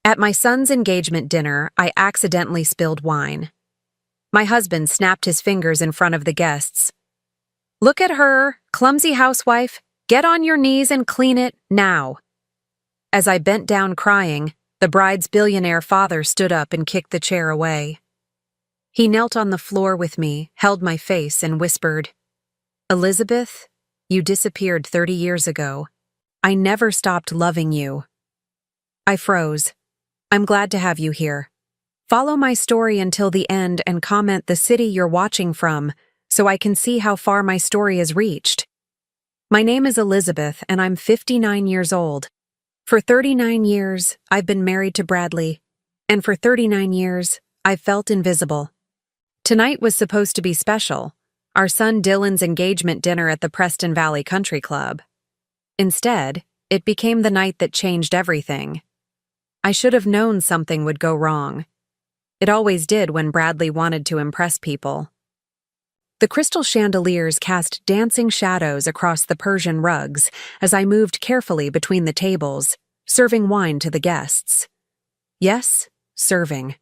At my son's engagement dinner, I accidentally spilled wine. My husband snapped his fingers in front of the guests. "Look at her, clumsy housewife. Get on your knees and clean it, now." As I bent down crying, the bride's billionaire father stood up and kicked the chair away. He knelt on the floor with me, held my face, and whispered, "Elizabeth, you disappeared 30 years ago. I never stopped loving you." I froze. "I'm glad to have you here. Follow my story until the end and comment the city you're watching from so I can see how far my story has reached. My name is Elizabeth and I'm 59 years old. For 39 years, I've been married to Bradley, and for 39 years, I've felt invisible. Tonight was supposed to be special, our son Dylan's engagement dinner at the Preston Valley Country Club. Instead, it became the night that changed everything. I should have known something would go wrong. It always did when Bradley wanted to impress people. The crystal chandeliers cast dancing shadows across the Persian rugs as I moved carefully between the tables, serving wine to the guests. Yes, serving.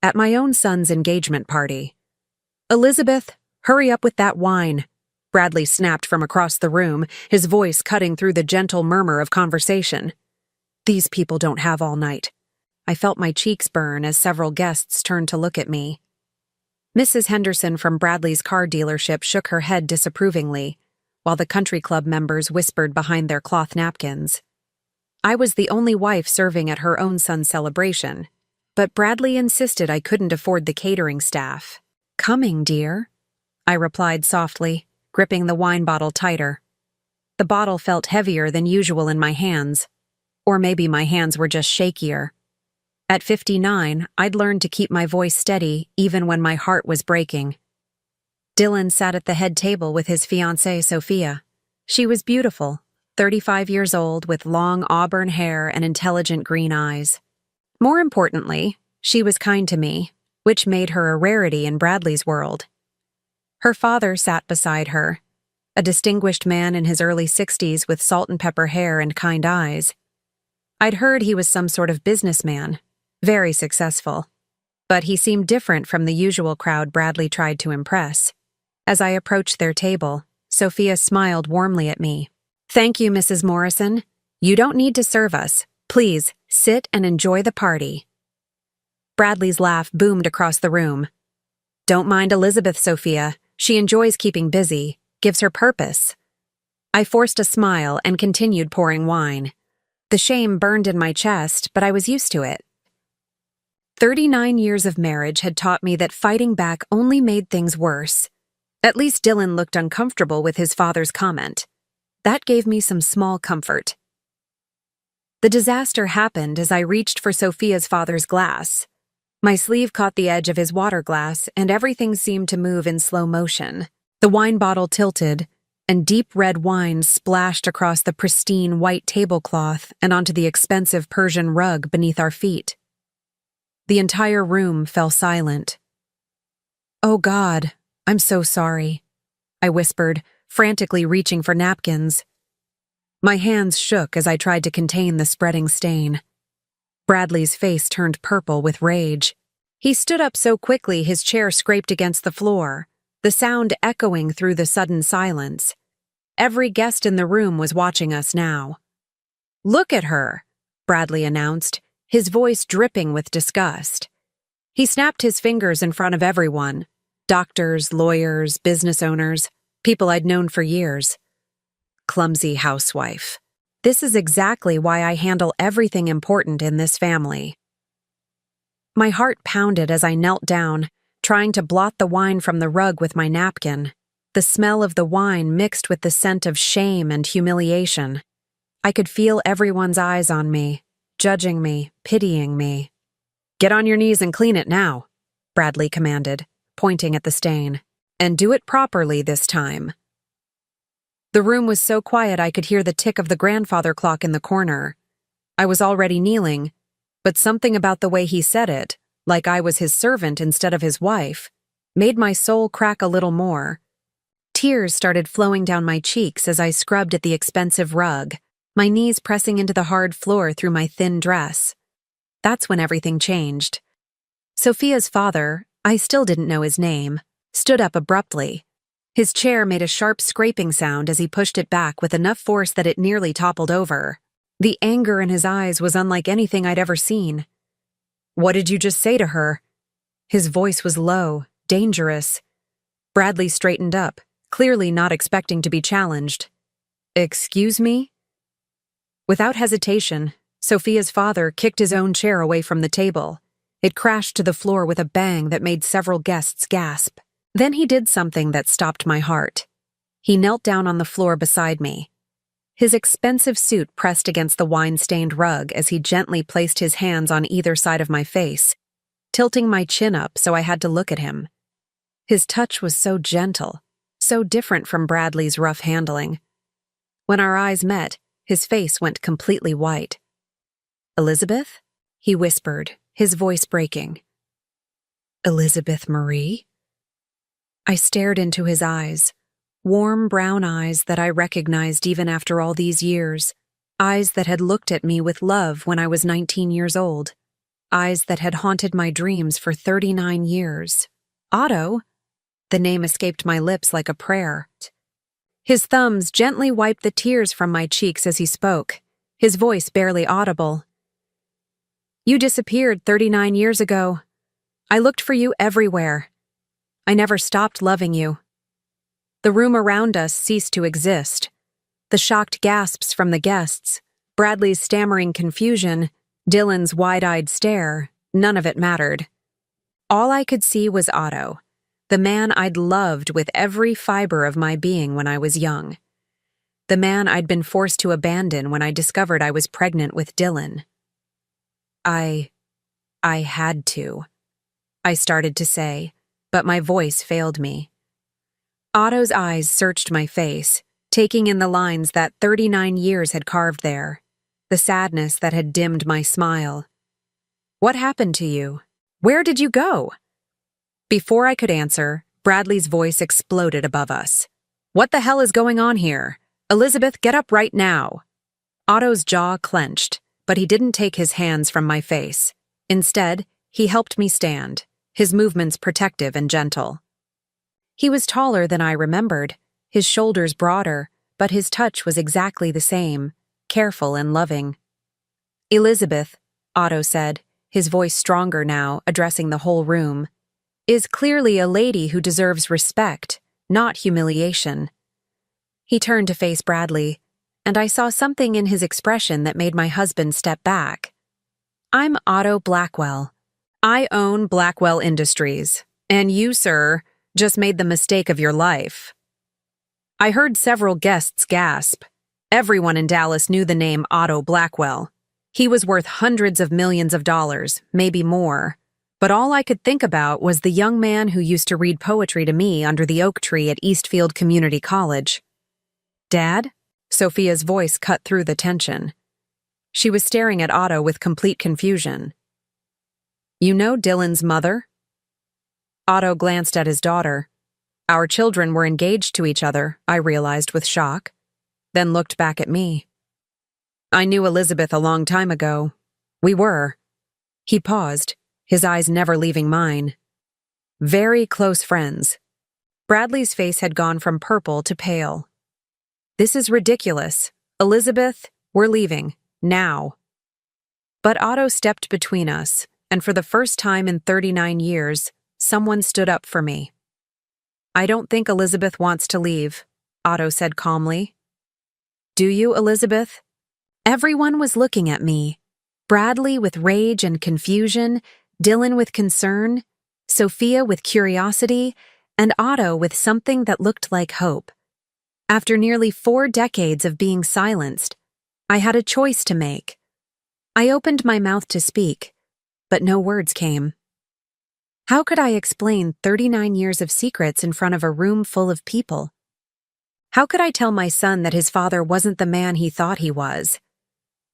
At my own son's engagement party. "Elizabeth, hurry up with that wine," Bradley snapped from across the room, his voice cutting through the gentle murmur of conversation. These people don't have all night. I felt my cheeks burn as several guests turned to look at me. Mrs. Henderson from Bradley's car dealership shook her head disapprovingly, while the country club members whispered behind their cloth napkins. I was the only wife serving at her own son's celebration, but Bradley insisted I couldn't afford the catering staff. "Coming, dear," I replied softly, gripping the wine bottle tighter. The bottle felt heavier than usual in my hands, or maybe my hands were just shakier. At 59, I'd learned to keep my voice steady even when my heart was breaking. Dylan sat at the head table with his fiancée, Sophia. She was beautiful, 35 years old with long auburn hair and intelligent green eyes. More importantly, she was kind to me, which made her a rarity in Bradley's world. Her father sat beside her, a distinguished man in his early 60s with salt and pepper hair and kind eyes. I'd heard he was some sort of businessman, very successful, but he seemed different from the usual crowd Bradley tried to impress. As I approached their table, Sophia smiled warmly at me. "Thank you, Mrs. Morrison. You don't need to serve us. Please, sit and enjoy the party." Bradley's laugh boomed across the room. "Don't mind Elizabeth, Sophia. She enjoys keeping busy, gives her purpose." I forced a smile and continued pouring wine. The shame burned in my chest, but I was used to it. 39 years of marriage had taught me that fighting back only made things worse. At least Dylan looked uncomfortable with his father's comment. That gave me some small comfort. The disaster happened as I reached for Sophia's father's glass. My sleeve caught the edge of his water glass, and everything seemed to move in slow motion. The wine bottle tilted, and deep red wine splashed across the pristine white tablecloth and onto the expensive Persian rug beneath our feet. The entire room fell silent. "Oh God, I'm so sorry," I whispered, frantically reaching for napkins. My hands shook as I tried to contain the spreading stain. Bradley's face turned purple with rage. He stood up so quickly his chair scraped against the floor, the sound echoing through the sudden silence. Every guest in the room was watching us now. "Look at her," Bradley announced, his voice dripping with disgust. He snapped his fingers in front of everyone, doctors, lawyers, business owners, people I'd known for years. "Clumsy housewife. This is exactly why I handle everything important in this family." My heart pounded as I knelt down, trying to blot the wine from the rug with my napkin. The smell of the wine mixed with the scent of shame and humiliation. I could feel everyone's eyes on me, judging me, pitying me. "Get on your knees and clean it now," Bradley commanded, pointing at the stain. "And do it properly this time." The room was so quiet I could hear the tick of the grandfather clock in the corner. I was already kneeling, but something about the way he said it, like I was his servant instead of his wife, made my soul crack a little more. Tears started flowing down my cheeks as I scrubbed at the expensive rug, my knees pressing into the hard floor through my thin dress. That's when everything changed. Sophia's father, I still didn't know his name, stood up abruptly. His chair made a sharp scraping sound as he pushed it back with enough force that it nearly toppled over. The anger in his eyes was unlike anything I'd ever seen. "What did you just say to her?" His voice was low, dangerous. Bradley straightened up, clearly not expecting to be challenged. "Excuse me?" Without hesitation, Sophia's father kicked his own chair away from the table. It crashed to the floor with a bang that made several guests gasp. Then he did something that stopped my heart. He knelt down on the floor beside me. His expensive suit pressed against the wine-stained rug as he gently placed his hands on either side of my face, tilting my chin up so I had to look at him. His touch was so gentle, so different from Bradley's rough handling. When our eyes met, his face went completely white. "Elizabeth?" he whispered, his voice breaking. "Elizabeth Marie?" I stared into his eyes, warm brown eyes that I recognized even after all these years, eyes that had looked at me with love when I was 19 years old, eyes that had haunted my dreams for 39 years. "Otto?" The name escaped my lips like a prayer. His thumbs gently wiped the tears from my cheeks as he spoke, his voice barely audible. "You disappeared 39 years ago. I looked for you everywhere. I never stopped loving you." The room around us ceased to exist. The shocked gasps from the guests, Bradley's stammering confusion, Dylan's wide-eyed stare, none of it mattered. All I could see was Otto, the man I'd loved with every fiber of my being when I was young. The man I'd been forced to abandon when I discovered I was pregnant with Dylan. I had to. I started to say, but my voice failed me. Otto's eyes searched my face, taking in the lines that 39 years had carved there, the sadness that had dimmed my smile. "What happened to you? Where did you go?" Before I could answer, Bradley's voice exploded above us. "What the hell is going on here? Elizabeth, get up right now!" Otto's jaw clenched, but he didn't take his hands from my face. Instead, he helped me stand, his movements protective and gentle. He was taller than I remembered, his shoulders broader, but his touch was exactly the same, careful and loving. "Elizabeth," Otto said, his voice stronger now, addressing the whole room, "is clearly a lady who deserves respect, not humiliation." He turned to face Bradley, and I saw something in his expression that made my husband step back. "I'm Otto Blackwell. I own Blackwell Industries, and you, sir, just made the mistake of your life." I heard several guests gasp. Everyone in Dallas knew the name Otto Blackwell. He was worth hundreds of millions of dollars, maybe more. But all I could think about was the young man who used to read poetry to me under the oak tree at Eastfield Community College. "Dad?" Sophia's voice cut through the tension. She was staring at Otto with complete confusion. "You know Dylan's mother?" Otto glanced at his daughter. Our children were engaged to each other, I realized with shock, then looked back at me. "I knew Elizabeth a long time ago. We were." He paused, his eyes never leaving mine. "Very close friends." Bradley's face had gone from purple to pale. "This is ridiculous. Elizabeth, we're leaving. Now." But Otto stepped between us, and for the first time in 39 years, someone stood up for me. "I don't think Elizabeth wants to leave," Otto said calmly. "Do you, Elizabeth?" Everyone was looking at me. Bradley with rage and confusion, Dylan with concern, Sophia with curiosity, and Otto with something that looked like hope. After nearly 4 decades of being silenced, I had a choice to make. I opened my mouth to speak, but no words came. How could I explain 39 years of secrets in front of a room full of people? How could I tell my son that his father wasn't the man he thought he was?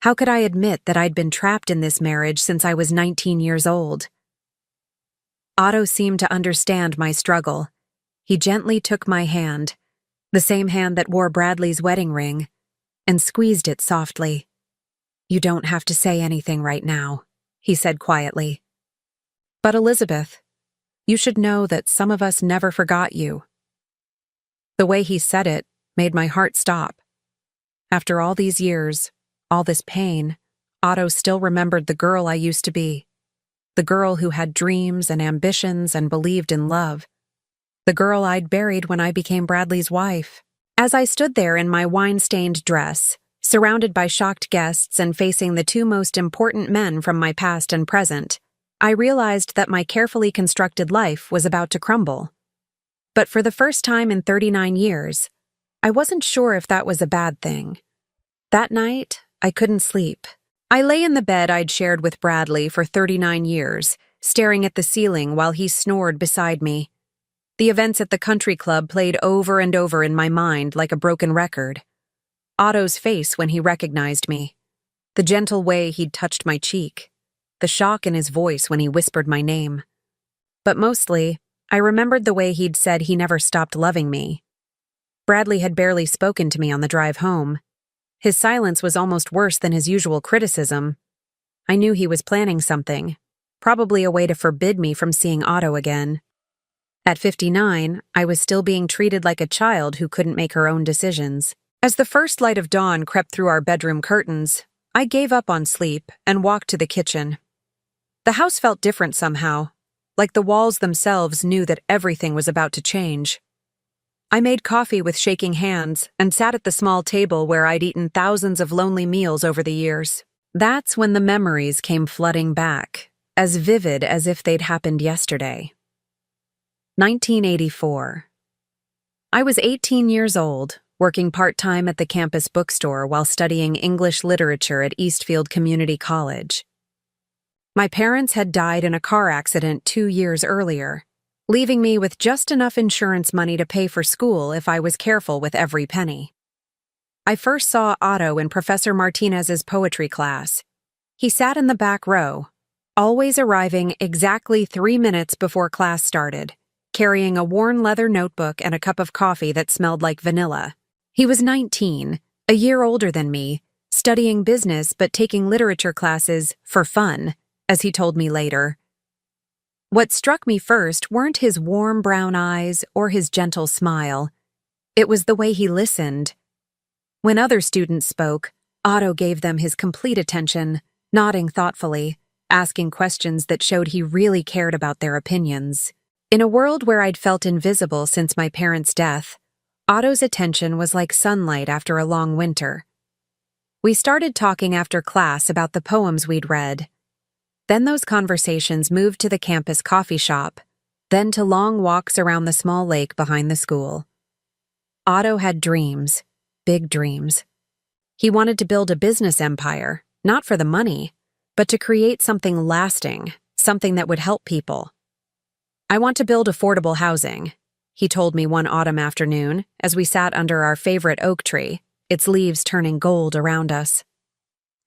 How could I admit that I'd been trapped in this marriage since I was 19 years old? Otto seemed to understand my struggle. He gently took my hand, the same hand that wore Bradley's wedding ring, and squeezed it softly. "You don't have to say anything right now," he said quietly. "But Elizabeth, you should know that some of us never forgot you." The way he said it made my heart stop. After all these years, all this pain, Otto still remembered the girl I used to be. The girl who had dreams and ambitions and believed in love. The girl I'd buried when I became Bradley's wife. As I stood there in my wine-stained dress, surrounded by shocked guests and facing the two most important men from my past and present, I realized that my carefully constructed life was about to crumble. But for the first time in 39 years, I wasn't sure if that was a bad thing. That night, I couldn't sleep. I lay in the bed I'd shared with Bradley for 39 years, staring at the ceiling while he snored beside me. The events at the country club played over and over in my mind like a broken record. Otto's face when he recognized me. The gentle way he'd touched my cheek. The shock in his voice when he whispered my name. But mostly, I remembered the way he'd said he never stopped loving me. Bradley had barely spoken to me on the drive home. His silence was almost worse than his usual criticism. I knew he was planning something, probably a way to forbid me from seeing Otto again. At 59, I was still being treated like a child who couldn't make her own decisions. As the first light of dawn crept through our bedroom curtains, I gave up on sleep and walked to the kitchen. The house felt different somehow, like the walls themselves knew that everything was about to change. I made coffee with shaking hands and sat at the small table where I'd eaten thousands of lonely meals over the years. That's when the memories came flooding back, as vivid as if they'd happened yesterday. 1984. I was 18 years old, working part-time at the campus bookstore while studying English literature at Eastfield Community College. My parents had died in a car accident 2 years earlier, leaving me with just enough insurance money to pay for school if I was careful with every penny. I first saw Otto in Professor Martinez's poetry class. He sat in the back row, always arriving exactly 3 minutes before class started, carrying a worn leather notebook and a cup of coffee that smelled like vanilla. He was 19, a year older than me, studying business but taking literature classes for fun, as he told me later. What struck me first weren't his warm brown eyes or his gentle smile. It was the way he listened. When other students spoke, Otto gave them his complete attention, nodding thoughtfully, asking questions that showed he really cared about their opinions. In a world where I'd felt invisible since my parents' death, Otto's attention was like sunlight after a long winter. We started talking after class about the poems we'd read. Then those conversations moved to the campus coffee shop, then to long walks around the small lake behind the school. Otto had dreams, big dreams. He wanted to build a business empire, not for the money, but to create something lasting, something that would help people. "I want to build affordable housing," he told me one autumn afternoon as we sat under our favorite oak tree, its leaves turning gold around us.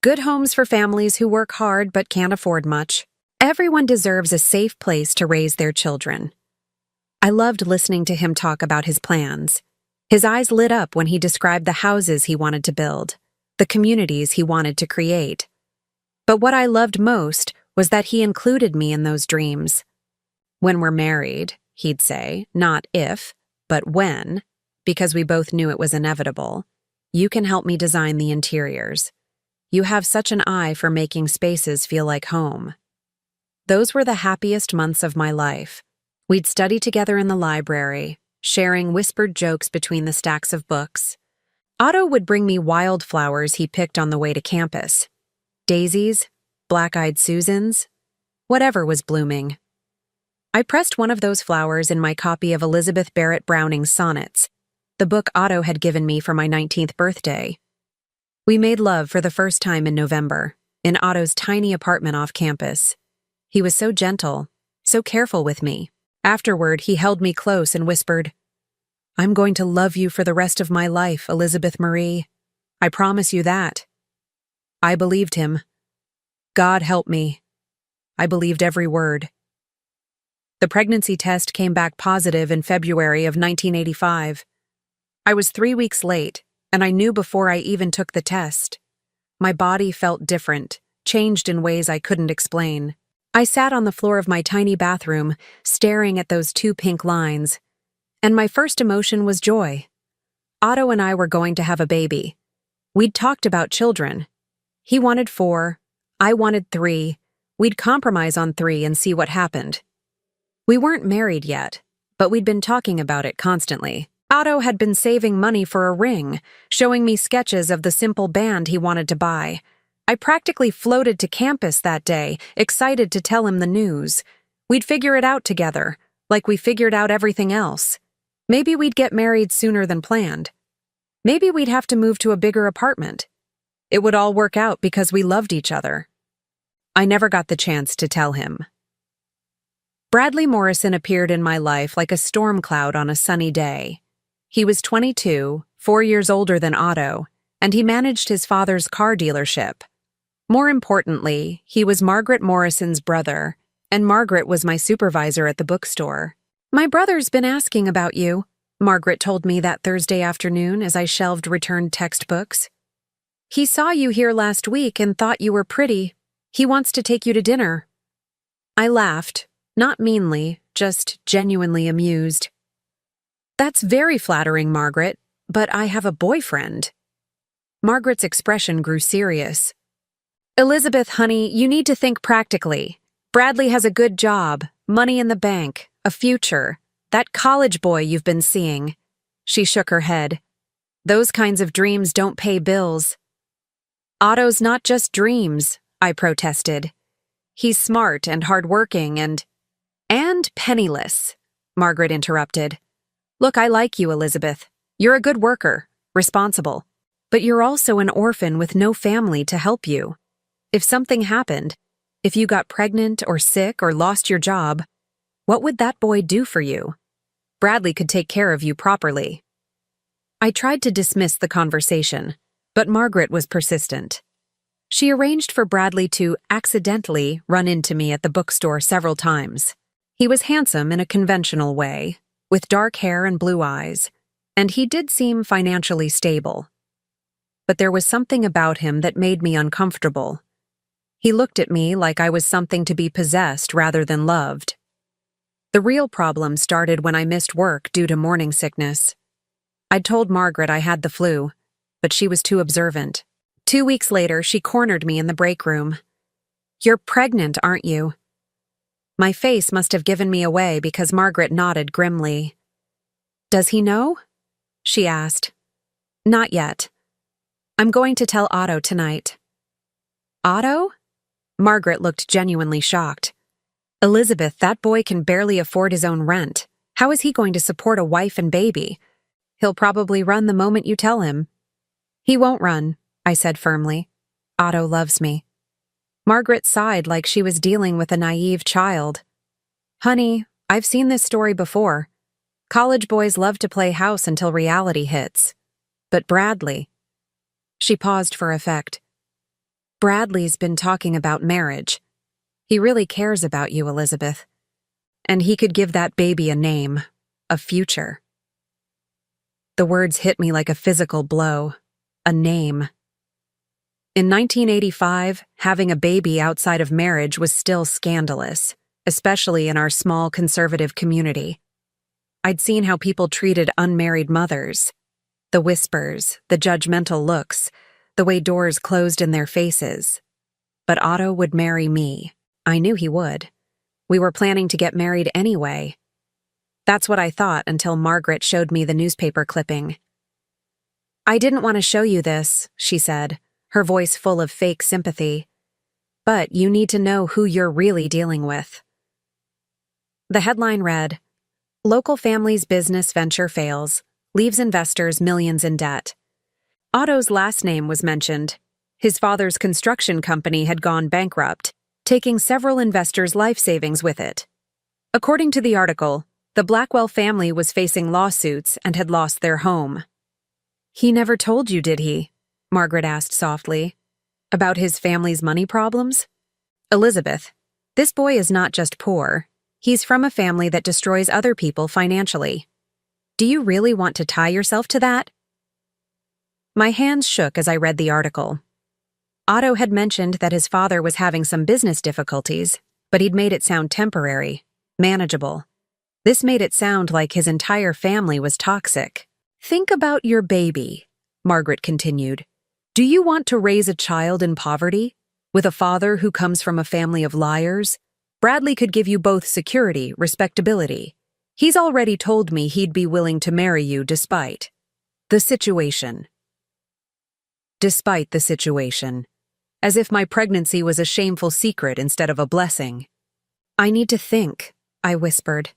"Good homes for families who work hard but can't afford much. Everyone deserves a safe place to raise their children." I loved listening to him talk about his plans. His eyes lit up when he described the houses he wanted to build, the communities he wanted to create. But what I loved most was that he included me in those dreams. "When we're married," he'd say, not if, but when, because we both knew it was inevitable, "you can help me design the interiors. You have such an eye for making spaces feel like home." Those were the happiest months of my life. We'd study together in the library, sharing whispered jokes between the stacks of books. Otto would bring me wildflowers he picked on the way to campus. Daisies, black-eyed Susans, whatever was blooming. I pressed one of those flowers in my copy of Elizabeth Barrett Browning's Sonnets, the book Otto had given me for my 19th birthday. We made love for the first time in November, in Otto's tiny apartment off campus. He was so gentle, so careful with me. Afterward, he held me close and whispered, "I'm going to love you for the rest of my life, Elizabeth Marie. I promise you that." I believed him. God help me. I believed every word. The pregnancy test came back positive in February of 1985. I was 3 weeks late, and I knew before I even took the test. My body felt different, changed in ways I couldn't explain. I sat on the floor of my tiny bathroom, staring at those two pink lines, and my first emotion was joy. Otto and I were going to have a baby. We'd talked about children. He wanted 4, I wanted 3. We'd compromise on 3 and see what happened. We weren't married yet, but we'd been talking about it constantly. Otto had been saving money for a ring, showing me sketches of the simple band he wanted to buy. I practically floated to campus that day, excited to tell him the news. We'd figure it out together, like we figured out everything else. Maybe we'd get married sooner than planned. Maybe we'd have to move to a bigger apartment. It would all work out because we loved each other. I never got the chance to tell him. Bradley Morrison appeared in my life like a storm cloud on a sunny day. He was 22, 4 years older than Otto, and he managed his father's car dealership. More importantly, he was Margaret Morrison's brother, and Margaret was my supervisor at the bookstore. "My brother's been asking about you," Margaret told me that Thursday afternoon as I shelved returned textbooks. "He saw you here last week and thought you were pretty. He wants to take you to dinner." I laughed, not meanly, just genuinely amused. "That's very flattering, Margaret, but I have a boyfriend." Margaret's expression grew serious. "Elizabeth, honey, you need to think practically. Bradley has a good job, money in the bank, a future. That college boy you've been seeing." She shook her head. "Those kinds of dreams don't pay bills." "Otto's not just dreams," I protested. "He's smart and hardworking and penniless," Margaret interrupted. "Look, I like you, Elizabeth. You're a good worker, responsible. But you're also an orphan with no family to help you. If something happened, if you got pregnant or sick or lost your job, what would that boy do for you? Bradley could take care of you properly." I tried to dismiss the conversation, but Margaret was persistent. She arranged for Bradley to accidentally run into me at the bookstore several times. He was handsome in a conventional way, with dark hair and blue eyes, and he did seem financially stable. But there was something about him that made me uncomfortable. He looked at me like I was something to be possessed rather than loved. The real problem started when I missed work due to morning sickness. I'd told Margaret I had the flu, but she was too observant. 2 weeks later, she cornered me in the break room. "You're pregnant, aren't you?" My face must have given me away because Margaret nodded grimly. "Does he know?" she asked. "Not yet. I'm going to tell Otto tonight." "Otto?" Margaret looked genuinely shocked. "Elizabeth, that boy can barely afford his own rent. How is he going to support a wife and baby? He'll probably run the moment you tell him." "He won't run," I said firmly. "Otto loves me." Margaret sighed like she was dealing with a naive child. "Honey, I've seen this story before. College boys love to play house until reality hits. But Bradley—" She paused for effect. "Bradley's been talking about marriage. He really cares about you, Elizabeth. And he could give that baby a name, a future." The words hit me like a physical blow. A name. In 1985, having a baby outside of marriage was still scandalous, especially in our small conservative community. I'd seen how people treated unmarried mothers. The whispers, the judgmental looks, the way doors closed in their faces. But Otto would marry me. I knew he would. We were planning to get married anyway. That's what I thought until Margaret showed me the newspaper clipping. "I didn't want to show you this," she said, her voice full of fake sympathy. "But you need to know who you're really dealing with." The headline read, "Local family's business venture fails, leaves investors millions in debt." Otto's last name was mentioned. His father's construction company had gone bankrupt, taking several investors' life savings with it. According to the article, the Blackwell family was facing lawsuits and had lost their home. "He never told you, did he?" Margaret asked softly. "About his family's money problems?" "Elizabeth, this boy is not just poor. He's from a family that destroys other people financially. Do you really want to tie yourself to that?" My hands shook as I read the article. Otto had mentioned that his father was having some business difficulties, but he'd made it sound temporary, manageable. This made it sound like his entire family was toxic. Think about your baby, Margaret continued. Do you want to raise a child in poverty? With a father who comes from a family of liars? Bradley could give you both security, respectability. He's already told me he'd be willing to marry you despite the situation. Despite the situation. As if my pregnancy was a shameful secret instead of a blessing. I need to think, I whispered.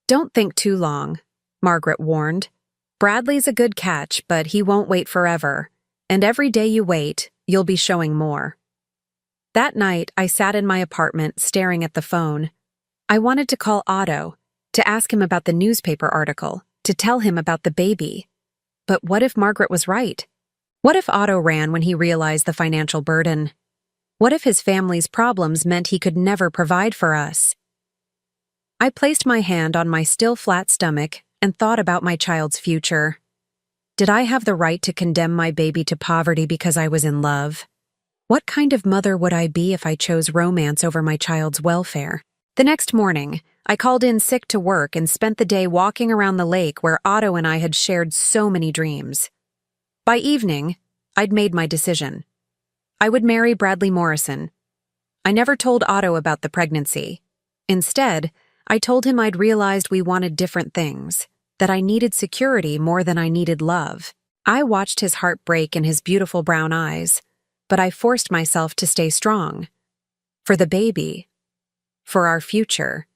Don't think too long, Margaret warned. Bradley's a good catch, but he won't wait forever, and every day you wait, you'll be showing more. That night, I sat in my apartment staring at the phone. I wanted to call Otto, to ask him about the newspaper article, to tell him about the baby. But what if Margaret was right? What if Otto ran when he realized the financial burden? What if his family's problems meant he could never provide for us? I placed my hand on my still flat stomach and thought about my child's future. Did I have the right to condemn my baby to poverty because I was in love? What kind of mother would I be if I chose romance over my child's welfare? The next morning, I called in sick to work and spent the day walking around the lake where Otto and I had shared so many dreams. By evening, I'd made my decision. I would marry Bradley Morrison. I never told Otto about the pregnancy. Instead, I told him I'd realized we wanted different things, that I needed security more than I needed love. I watched his heart break in his beautiful brown eyes, but I forced myself to stay strong. For the baby. For our future.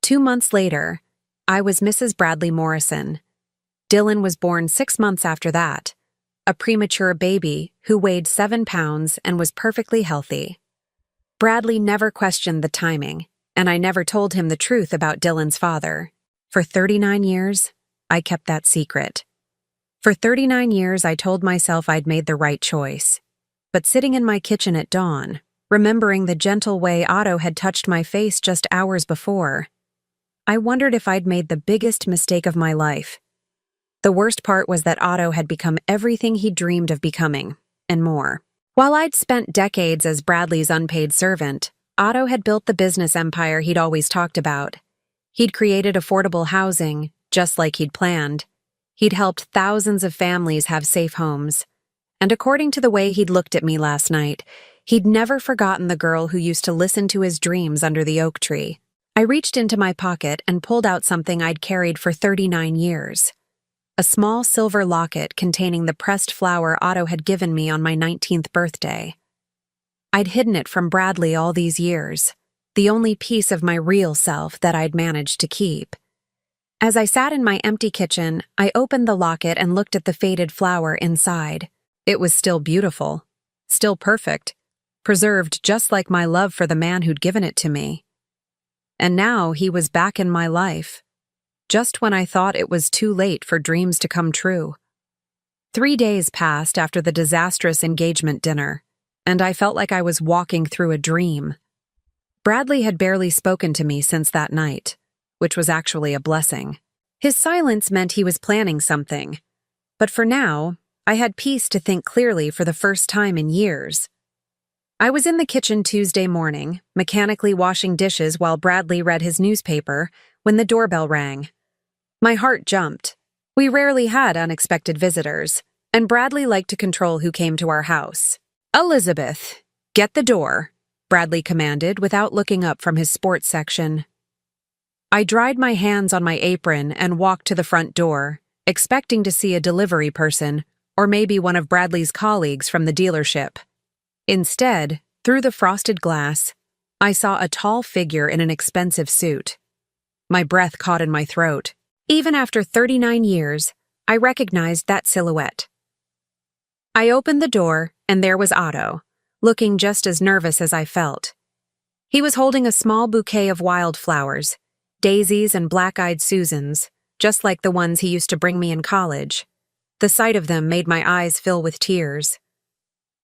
2 months later, I was Mrs. Bradley Morrison. Dylan was born 6 months after that, a premature baby who weighed 7 pounds and was perfectly healthy. Bradley never questioned the timing, and I never told him the truth about Dylan's father. For 39 years, I kept that secret. For 39 years, I told myself I'd made the right choice. But sitting in my kitchen at dawn, remembering the gentle way Otto had touched my face just hours before, I wondered if I'd made the biggest mistake of my life. The worst part was that Otto had become everything he dreamed of becoming, and more. While I'd spent decades as Bradley's unpaid servant, Otto had built the business empire he'd always talked about. He'd created affordable housing, just like he'd planned. He'd helped thousands of families have safe homes. And according to the way he'd looked at me last night, he'd never forgotten the girl who used to listen to his dreams under the oak tree. I reached into my pocket and pulled out something I'd carried for 39 years. A small silver locket containing the pressed flower Otto had given me on my 19th birthday. I'd hidden it from Bradley all these years, the only piece of my real self that I'd managed to keep. As I sat in my empty kitchen, I opened the locket and looked at the faded flower inside. It was still beautiful, still perfect, preserved just like my love for the man who'd given it to me. And now he was back in my life, just when I thought it was too late for dreams to come true. 3 days passed after the disastrous engagement dinner, and I felt like I was walking through a dream. Bradley had barely spoken to me since that night, which was actually a blessing. His silence meant he was planning something, but for now, I had peace to think clearly for the first time in years. I was in the kitchen Tuesday morning, mechanically washing dishes while Bradley read his newspaper, when the doorbell rang. My heart jumped. We rarely had unexpected visitors, and Bradley liked to control who came to our house. "Elizabeth, get the door," Bradley commanded without looking up from his sports section. I dried my hands on my apron and walked to the front door, expecting to see a delivery person, or maybe one of Bradley's colleagues from the dealership. Instead, through the frosted glass, I saw a tall figure in an expensive suit. My breath caught in my throat. Even after 39 years, I recognized that silhouette. I opened the door, and there was Otto, looking just as nervous as I felt. He was holding a small bouquet of wildflowers, daisies and black-eyed Susans, just like the ones he used to bring me in college. The sight of them made my eyes fill with tears.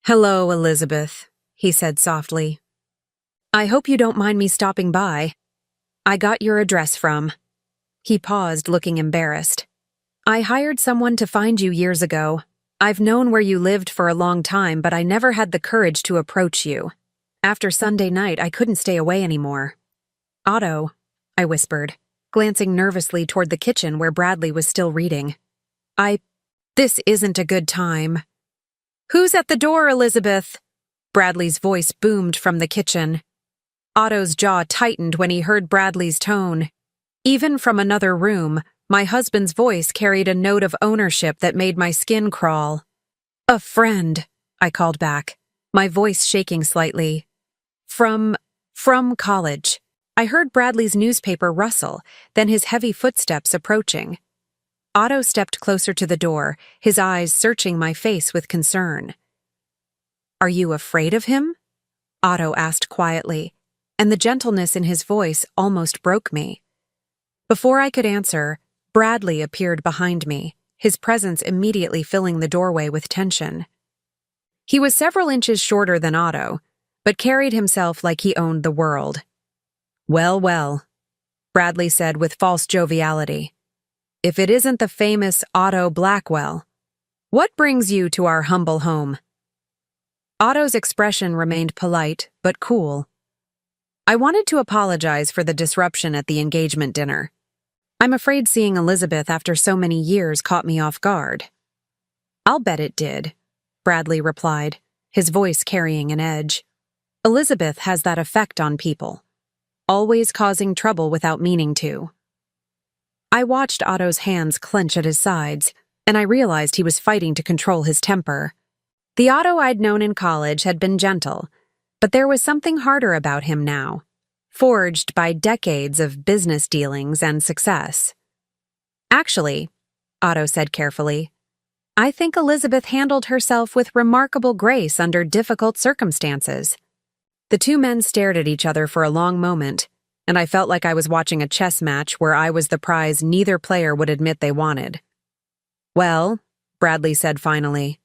"Hello, Elizabeth," he said softly. "I hope you don't mind me stopping by. I got your address from..." He paused, looking embarrassed. "I hired someone to find you years ago. I've known where you lived for a long time, but I never had the courage to approach you. After Sunday night, I couldn't stay away anymore. Otto, I whispered, glancing nervously toward the kitchen where Bradley was still reading. This isn't a good time. Who's at the door, Elizabeth? Bradley's voice boomed from the kitchen. Otto's jaw tightened when he heard Bradley's tone. Even from another room, my husband's voice carried a note of ownership that made my skin crawl. A friend, I called back, my voice shaking slightly. From college. I heard Bradley's newspaper rustle, then his heavy footsteps approaching. Otto stepped closer to the door, his eyes searching my face with concern. Are you afraid of him? Otto asked quietly, and the gentleness in his voice almost broke me. Before I could answer, Bradley appeared behind me, his presence immediately filling the doorway with tension. He was several inches shorter than Otto, but carried himself like he owned the world. Well, well, Bradley said with false joviality. If it isn't the famous Otto Blackwell, what brings you to our humble home? Otto's expression remained polite but cool. I wanted to apologize for the disruption at the engagement dinner. I'm afraid seeing Elizabeth after so many years caught me off guard. I'll bet it did, Bradley replied, his voice carrying an edge. Elizabeth has that effect on people, always causing trouble without meaning to. I watched Otto's hands clench at his sides, and I realized he was fighting to control his temper. The Otto I'd known in college had been gentle, but there was something harder about him now, forged by decades of business dealings and success. Actually, Otto said carefully, I think Elizabeth handled herself with remarkable grace under difficult circumstances. The two men stared at each other for a long moment, and I felt like I was watching a chess match where I was the prize neither player would admit they wanted. Well, Bradley said finally,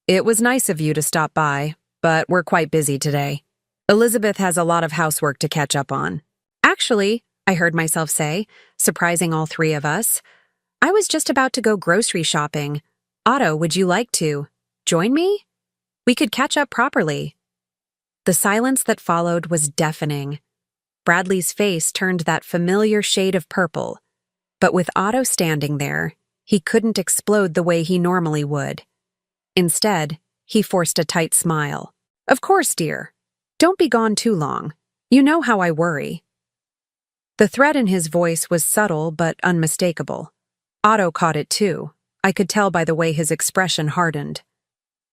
it was nice of you to stop by, but we're quite busy today. Elizabeth has a lot of housework to catch up on. Actually, I heard myself say, surprising all three of us, I was just about to go grocery shopping. Otto, would you like to join me? We could catch up properly. The silence that followed was deafening. Bradley's face turned that familiar shade of purple, but with Otto standing there, he couldn't explode the way he normally would. Instead, he forced a tight smile. Of course, dear. Don't be gone too long. You know how I worry. The threat in his voice was subtle but unmistakable. Otto caught it too. I could tell by the way his expression hardened.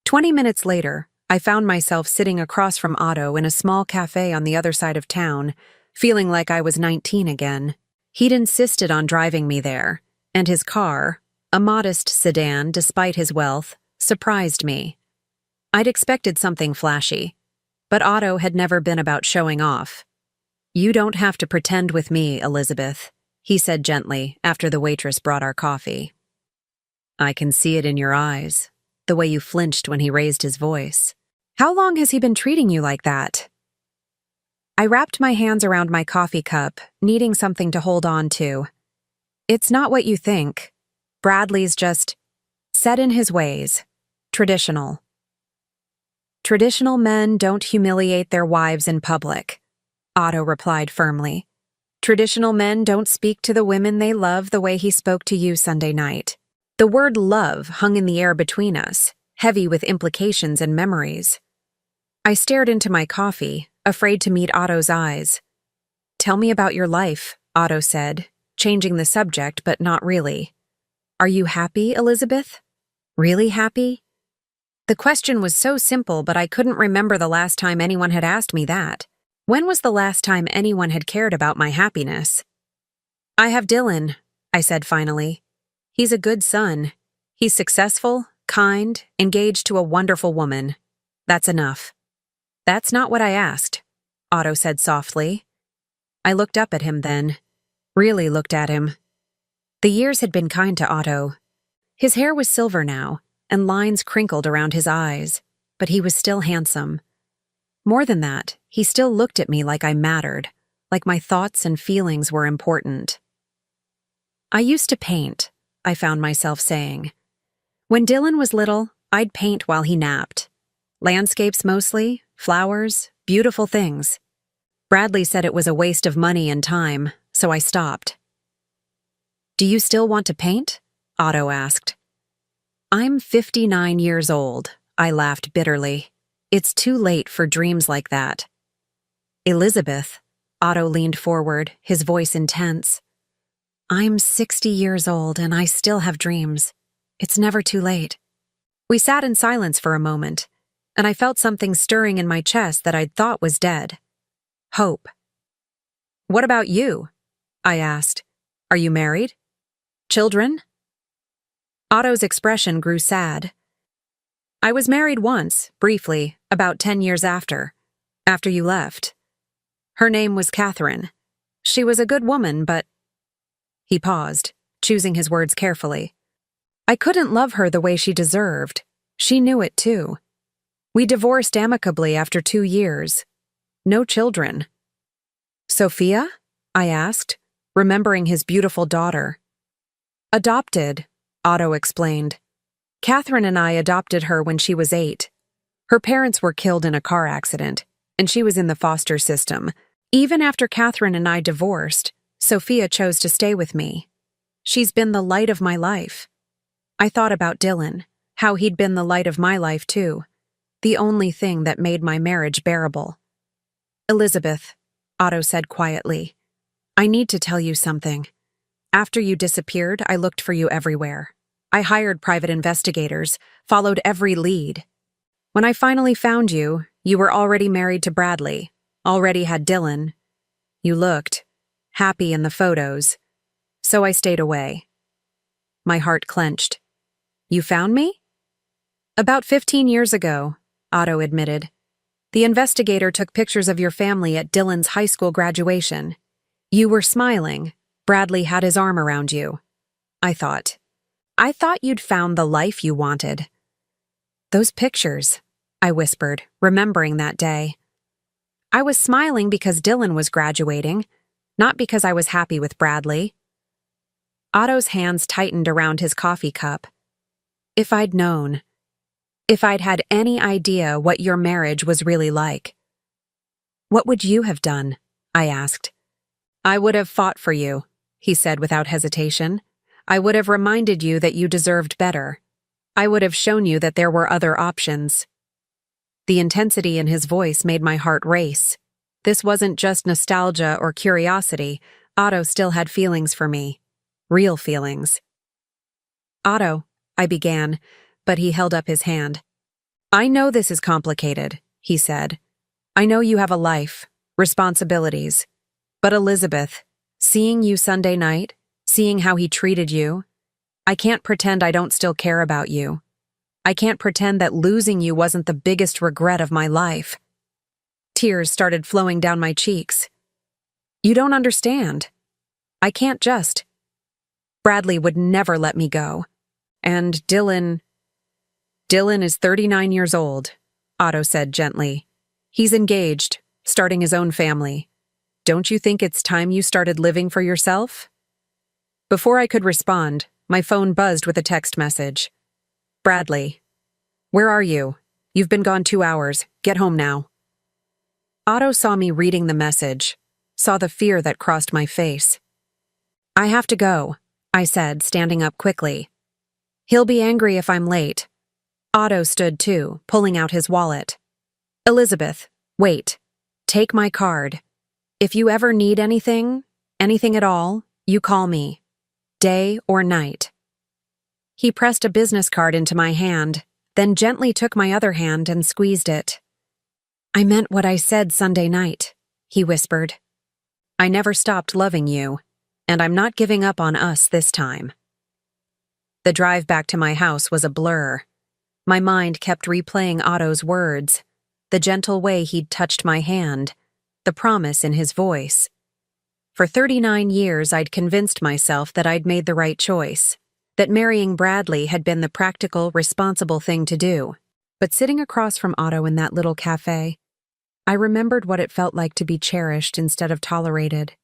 20 minutes later, I found myself sitting across from Otto in a small cafe on the other side of town, feeling like I was 19 again. He'd insisted on driving me there, and his car, a modest sedan despite his wealth, surprised me. I'd expected something flashy, but Otto had never been about showing off. You don't have to pretend with me, Elizabeth, he said gently after the waitress brought our coffee. I can see it in your eyes, the way you flinched when he raised his voice. How long has he been treating you like that? I wrapped my hands around my coffee cup, needing something to hold on to. It's not what you think. Bradley's just set in his ways. Traditional. Traditional men don't humiliate their wives in public, Otto replied firmly. Traditional men don't speak to the women they love the way he spoke to you Sunday night. The word love hung in the air between us, heavy with implications and memories. I stared into my coffee, afraid to meet Otto's eyes. Tell me about your life, Otto said, changing the subject but not really. Are you happy, Elizabeth? Really happy? The question was so simple, but I couldn't remember the last time anyone had asked me that. When was the last time anyone had cared about my happiness? I have Dylan, I said finally. He's a good son. He's successful, kind, engaged to a wonderful woman. That's enough. That's not what I asked, Otto said softly. I looked up at him then, really looked at him. The years had been kind to Otto. His hair was silver now, and lines crinkled around his eyes, but he was still handsome. More than that, he still looked at me like I mattered, like my thoughts and feelings were important. I used to paint, I found myself saying. When Dylan was little, I'd paint while he napped. Landscapes mostly, flowers, beautiful things. Bradley said it was a waste of money and time, so I stopped. "Do you still want to paint?" Otto asked. "I'm 59 years old," I laughed bitterly. "It's too late for dreams like that." "Elizabeth," Otto leaned forward, his voice intense. "I'm 60 years old and I still have dreams. It's never too late." We sat in silence for a moment, and I felt something stirring in my chest that I'd thought was dead. Hope. "What about you?" I asked. "Are you married? Children?" Otto's expression grew sad. "I was married once, briefly, about 10 years after you left. Her name was Catherine. She was a good woman, but—" He paused, choosing his words carefully. "I couldn't love her the way she deserved. She knew it too. We divorced amicably after 2 years. No children." "Sophia?" I asked, remembering his beautiful daughter. "Adopted," Otto explained. "Catherine and I adopted her when she was 8. Her parents were killed in a car accident, and she was in the foster system. Even after Catherine and I divorced, Sophia chose to stay with me. She's been the light of my life." I thought about Dylan, how he'd been the light of my life too, the only thing that made my marriage bearable. "Elizabeth," Otto said quietly, "I need to tell you something. After you disappeared, I looked for you everywhere. I hired private investigators, followed every lead. When I finally found you, you were already married to Bradley, already had Dylan. You looked happy in the photos, so I stayed away." My heart clenched. "You found me?" "About 15 years ago," Otto admitted. "The investigator took pictures of your family at Dylan's high school graduation. You were smiling. Bradley had his arm around you. I thought you'd found the life you wanted." "Those pictures," I whispered, remembering that day. "I was smiling because Dylan was graduating, not because I was happy with Bradley." Otto's hands tightened around his coffee cup. "If I'd known. If I'd had any idea what your marriage was really like." "What would you have done?" I asked. "I would have fought for you," he said without hesitation. "I would have reminded you that you deserved better. I would have shown you that there were other options." The intensity in his voice made my heart race. This wasn't just nostalgia or curiosity. Otto still had feelings for me. Real feelings. "Otto," I began, but he held up his hand. "I know this is complicated," he said. "I know you have a life, responsibilities. But Elizabeth, seeing you Sunday night, seeing how he treated you, I can't pretend I don't still care about you. I can't pretend that losing you wasn't the biggest regret of my life." Tears started flowing down my cheeks. "You don't understand. I can't just. Bradley would never let me go. And Dylan is 39 years old," Otto said gently. "He's engaged, starting his own family. Don't you think it's time you started living for yourself?" Before I could respond, my phone buzzed with a text message. "Bradley, where are you? You've been gone 2 hours. Get home now." Otto saw me reading the message, saw the fear that crossed my face. "I have to go," I said, standing up quickly. "He'll be angry if I'm late." Otto stood too, pulling out his wallet. "Elizabeth, wait. Take my card. If you ever need anything at all, you call me. Day or night." He pressed a business card into my hand, then gently took my other hand and squeezed it. "I meant what I said Sunday night," he whispered. "I never stopped loving you, and I'm not giving up on us this time." The drive back to my house was a blur. My mind kept replaying Otto's words, the gentle way he'd touched my hand, the promise in his voice. For 39 years, I'd convinced myself that I'd made the right choice, that marrying Bradley had been the practical, responsible thing to do. But sitting across from Otto in that little cafe, I remembered what it felt like to be cherished instead of tolerated.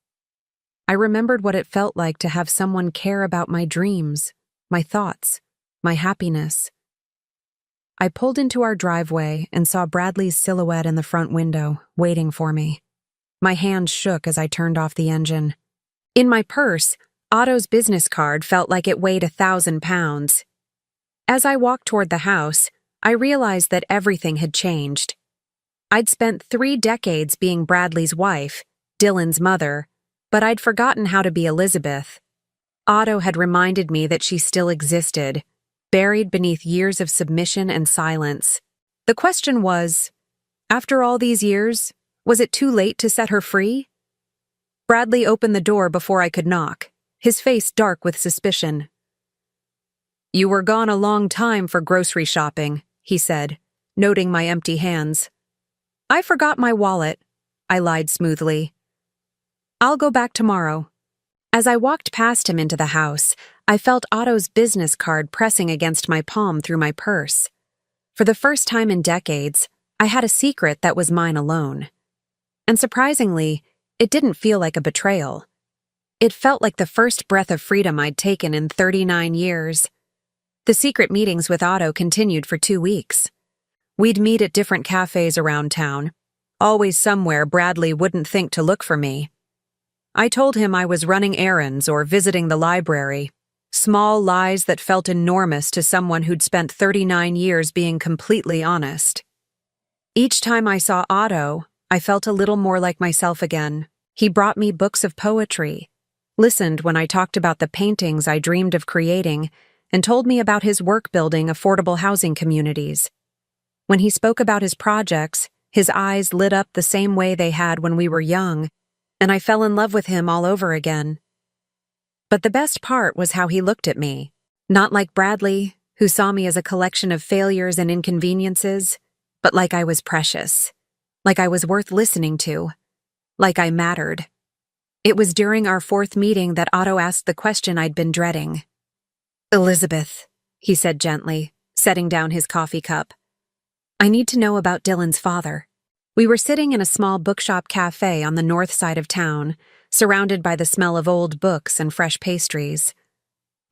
I remembered what it felt like to have someone care about my dreams, my thoughts, my happiness. I pulled into our driveway and saw Bradley's silhouette in the front window, waiting for me. My hands shook as I turned off the engine. In my purse, Otto's business card felt like it weighed 1,000 pounds. As I walked toward the house, I realized that everything had changed. I'd spent 3 decades being Bradley's wife, Dylan's mother, but I'd forgotten how to be Elizabeth. Otto had reminded me that she still existed, buried beneath years of submission and silence. The question was, after all these years, was it too late to set her free? Bradley opened the door before I could knock, his face dark with suspicion. "You were gone a long time for grocery shopping," he said, noting my empty hands. "I forgot my wallet," I lied smoothly. "I'll go back tomorrow." As I walked past him into the house, I felt Otto's business card pressing against my palm through my purse. For the first time in decades, I had a secret that was mine alone. And surprisingly, it didn't feel like a betrayal. It felt like the first breath of freedom I'd taken in 39 years. The secret meetings with Otto continued for 2 weeks. We'd meet at different cafes around town, always somewhere Bradley wouldn't think to look for me. I told him I was running errands or visiting the library, small lies that felt enormous to someone who'd spent 39 years being completely honest. Each time I saw Otto, I felt a little more like myself again. He brought me books of poetry, listened when I talked about the paintings I dreamed of creating, and told me about his work building affordable housing communities. When he spoke about his projects, his eyes lit up the same way they had when we were young, and I fell in love with him all over again. But the best part was how he looked at me. Not like Bradley, who saw me as a collection of failures and inconveniences, but like I was precious, like I was worth listening to, like I mattered. It was during our 4th meeting that Otto asked the question I'd been dreading. "Elizabeth," he said gently, setting down his coffee cup. "I need to know about Dylan's father." We were sitting in a small bookshop cafe on the north side of town, surrounded by the smell of old books and fresh pastries.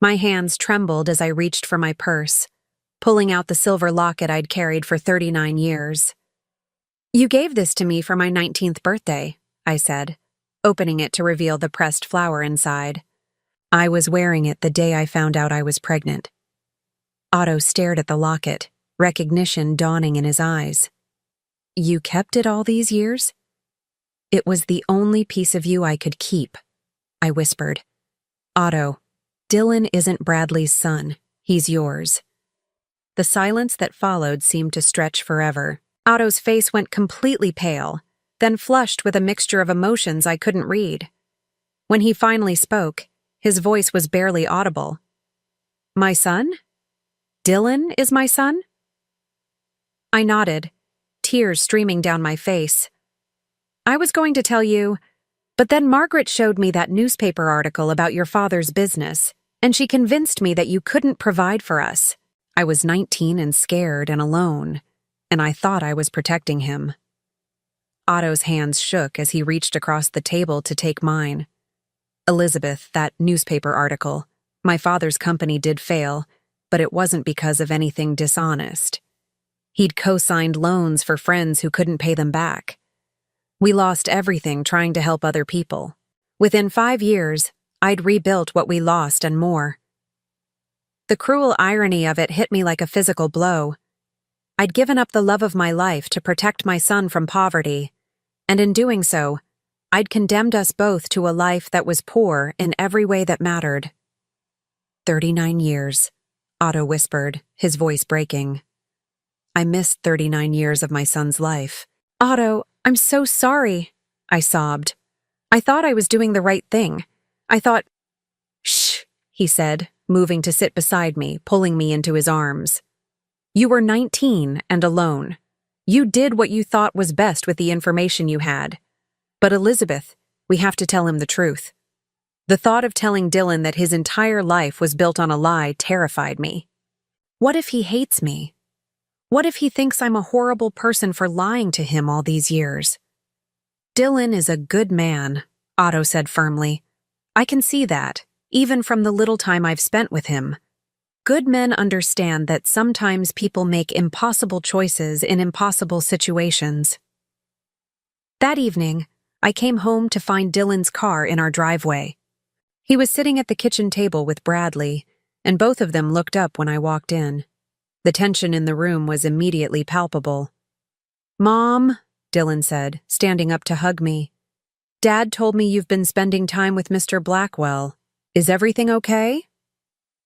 My hands trembled as I reached for my purse, pulling out the silver locket I'd carried for 39 years. "You gave this to me for my 19th birthday, I said, opening it to reveal the pressed flower inside. I was wearing it the day I found out I was pregnant. Otto stared at the locket, recognition dawning in his eyes. "You kept it all these years?" "It was the only piece of you I could keep," I whispered. "Otto, Dylan isn't Bradley's son. He's yours." The silence that followed seemed to stretch forever. Otto's face went completely pale, then flushed with a mixture of emotions I couldn't read. When he finally spoke, his voice was barely audible. "My son? Dylan is my son?" I nodded, tears streaming down my face. "I was going to tell you, but then Margaret showed me that newspaper article about your father's business, and she convinced me that you couldn't provide for us. I was 19 and scared and alone, and I thought I was protecting him." Otto's hands shook as he reached across the table to take mine. "Elizabeth, that newspaper article. My father's company did fail, but it wasn't because of anything dishonest. He'd co-signed loans for friends who couldn't pay them back. We lost everything trying to help other people. Within 5 years, I'd rebuilt what we lost and more. The cruel irony of it hit me like a physical blow. I'd given up the love of my life to protect my son from poverty, and in doing so, I'd condemned us both to a life that was poor in every way that mattered. 39 years, Otto whispered, his voice breaking. I missed 39 years of my son's life. "Otto, I'm so sorry," I sobbed. "I thought I was doing the right thing. I thought—" "Shh," he said, moving to sit beside me, pulling me into his arms. "You were 19 and alone. You did what you thought was best with the information you had. But Elizabeth, we have to tell him the truth." The thought of telling Dylan that his entire life was built on a lie terrified me. What if he hates me? What if he thinks I'm a horrible person for lying to him all these years? "Dylan is a good man," Otto said firmly. "I can see that, even from the little time I've spent with him. Good men understand that sometimes people make impossible choices in impossible situations. That evening, I came home to find Dylan's car in our driveway. He was sitting at the kitchen table with Bradley, and both of them looked up when I walked in. The tension in the room was immediately palpable. "Mom," Dylan said, standing up to hug me. "Dad told me you've been spending time with Mr. Blackwell. Is everything okay?"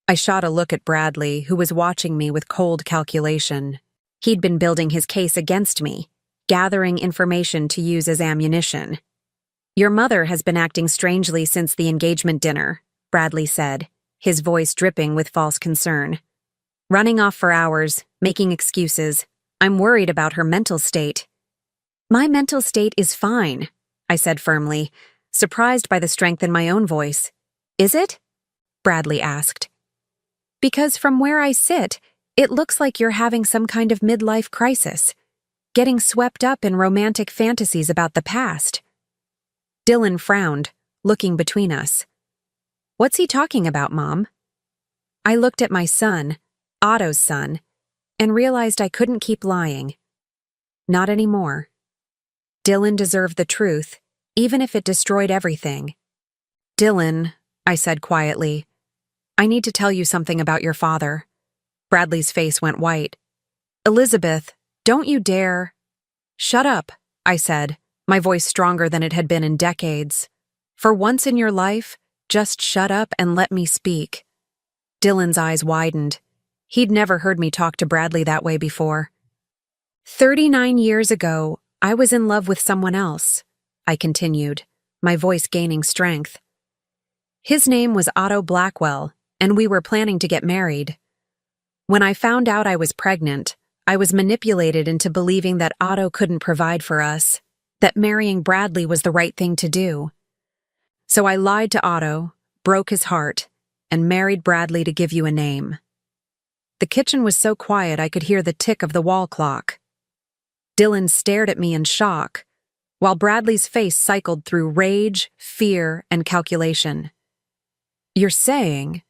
I shot a look at Bradley, who was watching me with cold calculation. He'd been building his case against me, gathering information to use as ammunition. "Your mother has been acting strangely since the engagement dinner," Bradley said, his voice dripping with false concern. "Running off for hours, making excuses. I'm worried about her mental state." "My mental state is fine," I said firmly, surprised by the strength in my own voice. "Is it?" Bradley asked. "Because from where I sit, it looks like you're having some kind of midlife crisis, getting swept up in romantic fantasies about the past." Dylan frowned, looking between us. "What's he talking about, Mom?" I looked at my son, Otto's son, and realized I couldn't keep lying. Not anymore. Dylan deserved the truth, even if it destroyed everything. "Dylan," I said quietly, "I need to tell you something about your father." Bradley's face went white. "Elizabeth, don't you dare." "Shut up," I said, my voice stronger than it had been in decades. "For once in your life, just shut up and let me speak." Dylan's eyes widened. He'd never heard me talk to Bradley that way before. 39 years ago, I was in love with someone else, I continued, my voice gaining strength. His name was Otto Blackwell, and we were planning to get married. When I found out I was pregnant, I was manipulated into believing that Otto couldn't provide for us, that marrying Bradley was the right thing to do. So I lied to Otto, broke his heart, and married Bradley to give you a name. The kitchen was so quiet I could hear the tick of the wall clock. Dylan stared at me in shock, while Bradley's face cycled through rage, fear, and calculation. "You're saying,"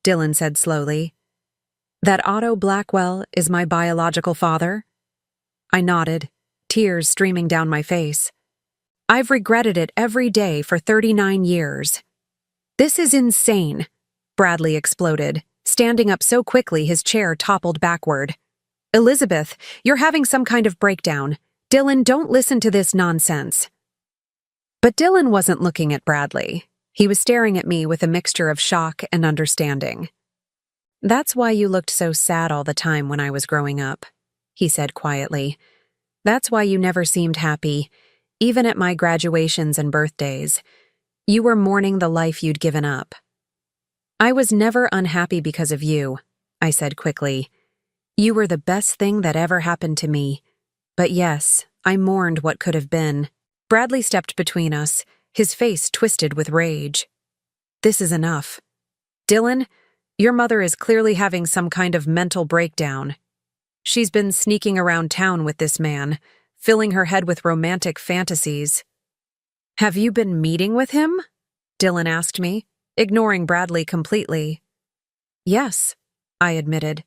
Dylan said slowly, "that Otto Blackwell is my biological father?" I nodded, tears streaming down my face. "I've regretted it every day for 39 years. This is insane," Bradley exploded, standing up so quickly his chair toppled backward. "Elizabeth, you're having some kind of breakdown. Dylan, don't listen to this nonsense." But Dylan wasn't looking at Bradley. He was staring at me with a mixture of shock and understanding. "That's why you looked so sad all the time when I was growing up," he said quietly. "That's why you never seemed happy, even at my graduations and birthdays. You were mourning the life you'd given up." "I was never unhappy because of you," I said quickly. "You were the best thing that ever happened to me. But yes, I mourned what could have been." Bradley stepped between us, his face twisted with rage. "This is enough. Dylan, your mother is clearly having some kind of mental breakdown. She's been sneaking around town with this man, filling her head with romantic fantasies." "Have you been meeting with him?" Dylan asked me, ignoring Bradley completely. "Yes," I admitted.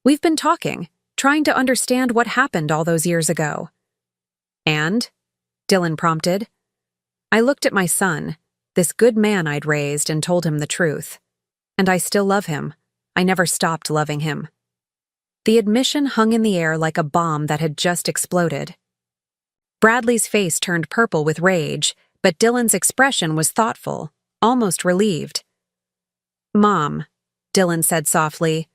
"We've been talking, trying to understand what happened all those years ago." "And?" Dylan prompted. I looked at my son, this good man I'd raised, and told him the truth. And I still love him. I never stopped loving him. The admission hung in the air like a bomb that had just exploded. Bradley's face turned purple with rage, but Dylan's expression was thoughtful, almost relieved. "Mom," Dylan said softly,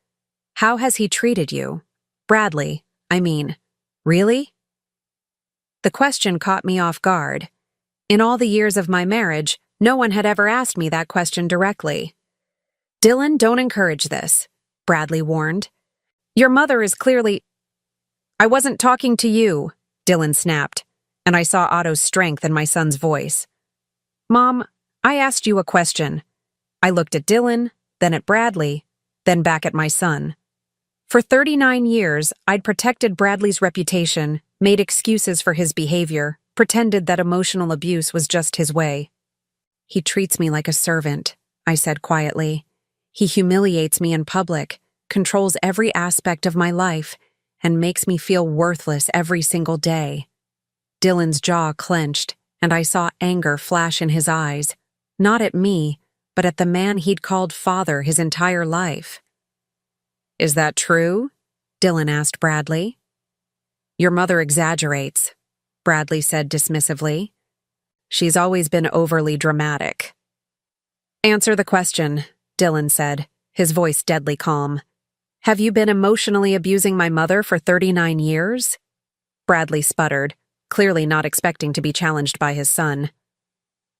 "how has he treated you? Bradley, I mean. Really?" The question caught me off guard. In all the years of my marriage, no one had ever asked me that question directly. "Dylan, don't encourage this," Bradley warned. "Your mother is clearly—" "I wasn't talking to you," Dylan snapped, and I saw Otto's strength in my son's voice. "Mom, I asked you a question." I looked at Dylan, then at Bradley, then back at my son. For 39 years, I'd protected Bradley's reputation, made excuses for his behavior, pretended that emotional abuse was just his way. "He treats me like a servant," I said quietly. "He humiliates me in public, controls every aspect of my life, and makes me feel worthless every single day. Dylan's jaw clenched, and I saw anger flash in his eyes, not at me, but at the man he'd called father his entire life. "Is that true?" Dylan asked Bradley. "Your mother exaggerates," Bradley said dismissively. "She's always been overly dramatic." "Answer the question," Dylan said, his voice deadly calm. "Have you been emotionally abusing my mother for 39 years? Bradley sputtered, clearly not expecting to be challenged by his son.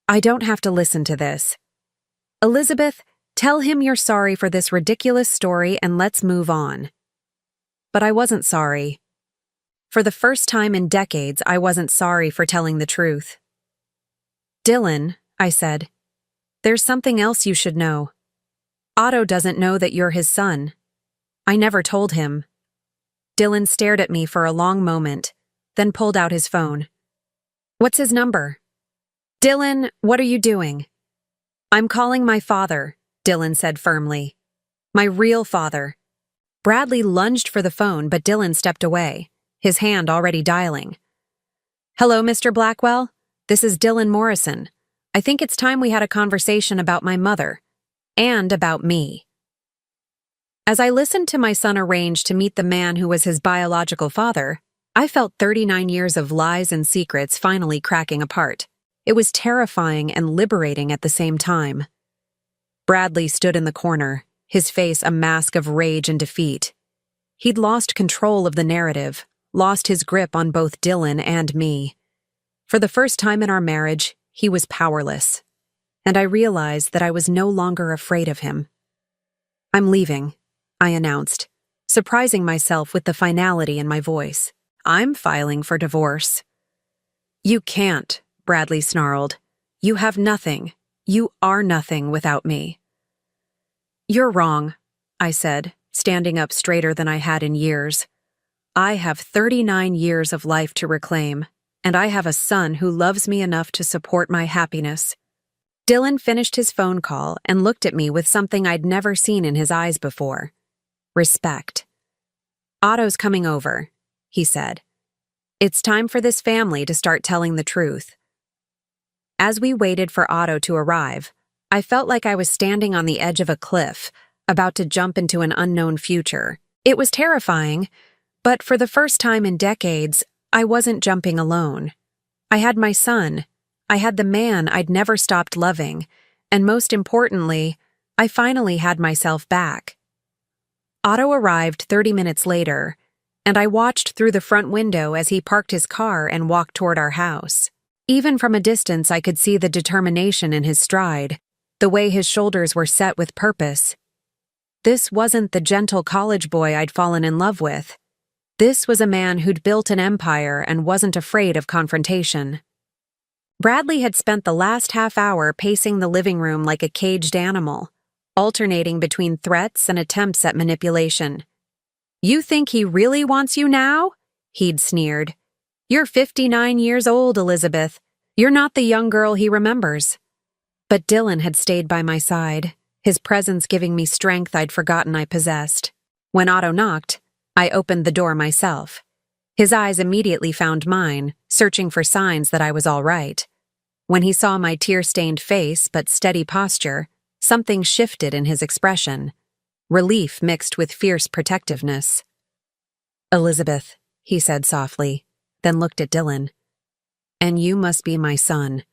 "I don't have to listen to this. Elizabeth, tell him you're sorry for this ridiculous story and let's move on." But I wasn't sorry. For the first time in decades, I wasn't sorry for telling the truth. "Dylan," I said, "there's something else you should know. Otto doesn't know that you're his son. I never told him." Dylan stared at me for a long moment, then pulled out his phone. "What's his number?" "Dylan, what are you doing?" "I'm calling my father," Dylan said firmly. "My real father." Bradley lunged for the phone, but Dylan stepped away, his hand already dialing. "Hello, Mr. Blackwell. This is Dylan Morrison. I think it's time we had a conversation about my mother. And about me." As I listened to my son arrange to meet the man who was his biological father, I felt 39 years of lies and secrets finally cracking apart. It was terrifying and liberating at the same time. Bradley stood in the corner, his face a mask of rage and defeat. He'd lost control of the narrative, lost his grip on both Dylan and me. For the first time in our marriage, he was powerless. And I realized that I was no longer afraid of him. "I'm leaving," I announced, surprising myself with the finality in my voice. "I'm filing for divorce." "You can't," Bradley snarled. "You have nothing. You are nothing without me." "You're wrong," I said, standing up straighter than I had in years. "I have 39 years of life to reclaim, and I have a son who loves me enough to support my happiness." Dylan finished his phone call and looked at me with something I'd never seen in his eyes before. Respect. "Otto's coming over," he said. "It's time for this family to start telling the truth." As we waited for Otto to arrive, I felt like I was standing on the edge of a cliff, about to jump into an unknown future. It was terrifying, but for the first time in decades, I wasn't jumping alone. I had my son. I had the man I'd never stopped loving, and most importantly, I finally had myself back. Otto arrived 30 minutes later, and I watched through the front window as he parked his car and walked toward our house. Even from a distance, I could see the determination in his stride, the way his shoulders were set with purpose. This wasn't the gentle college boy I'd fallen in love with. This was a man who'd built an empire and wasn't afraid of confrontation. Bradley had spent the last half hour pacing the living room like a caged animal, alternating between threats and attempts at manipulation. "You think he really wants you now?" he'd sneered. "You're 59 years old, Elizabeth. You're not the young girl he remembers." But Dylan had stayed by my side, his presence giving me strength I'd forgotten I possessed. When Otto knocked, I opened the door myself. His eyes immediately found mine, searching for signs that I was all right. When he saw my tear-stained face but steady posture, something shifted in his expression, relief mixed with fierce protectiveness. "Elizabeth," he said softly, then looked at Dylan. "And you must be my son."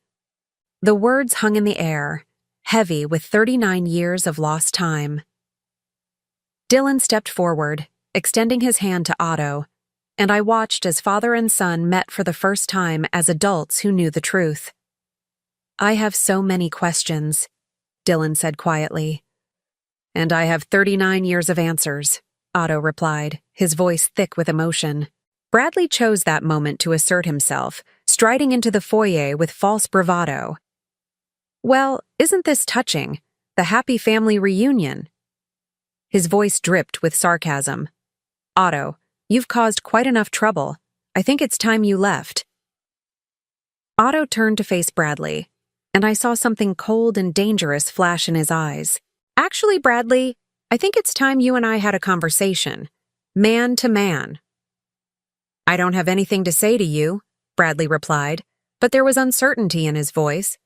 The words hung in the air, heavy with 39 years of lost time. Dylan stepped forward, extending his hand to Otto, and I watched as father and son met for the first time as adults who knew the truth. "I have so many questions," Dylan said quietly. "And I have 39 years of answers," Otto replied, his voice thick with emotion. Bradley chose that moment to assert himself, striding into the foyer with false bravado. "Well, isn't this touching? The happy family reunion." His voice dripped with sarcasm. "Otto, you've caused quite enough trouble. I think it's time you left." Otto turned to face Bradley, and I saw something cold and dangerous flash in his eyes. "Actually, Bradley, I think it's time you and I had a conversation. Man to man. I don't have anything to say to you, Bradley replied, but there was uncertainty in his voice.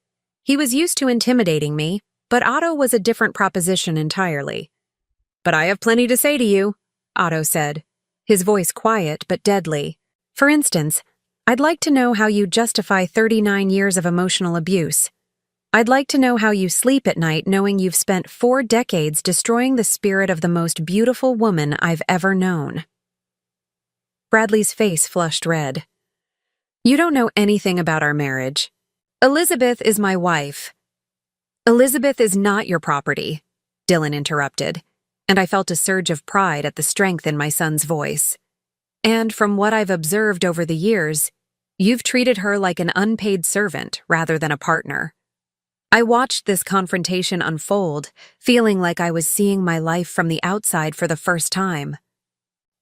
He was used to intimidating me, but Otto was a different proposition entirely. But I have plenty to say to you, Otto said, his voice quiet but deadly. For instance, I'd like to know how you justify 39 years of emotional abuse. I'd like to know how you sleep at night knowing you've spent 4 decades destroying the spirit of the most beautiful woman I've ever known. Bradley's face flushed red. You don't know anything about our marriage. Elizabeth is my wife. Elizabeth is not your property, Dylan interrupted, and I felt a surge of pride at the strength in my son's voice. And from what I've observed over the years, you've treated her like an unpaid servant rather than a partner. I watched this confrontation unfold, feeling like I was seeing my life from the outside for the first time.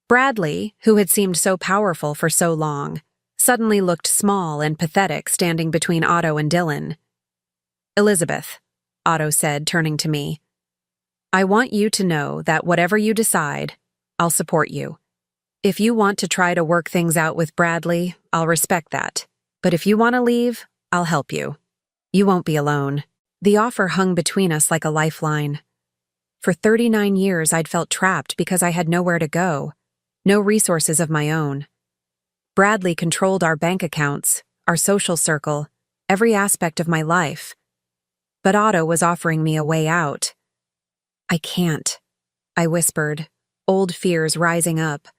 Bradley, who had seemed so powerful for so long, suddenly looked small and pathetic standing between Otto and Dylan. Elizabeth, Otto said, turning to me, I want you to know that whatever you decide, I'll support you. If you want to try to work things out with Bradley, I'll respect that. But if you want to leave, I'll help you. You won't be alone. The offer hung between us like a lifeline. For 39 years, I'd felt trapped because I had nowhere to go, no resources of my own. Bradley controlled our bank accounts, our social circle, every aspect of my life. But Otto was offering me a way out. I can't, I whispered, old fears rising up.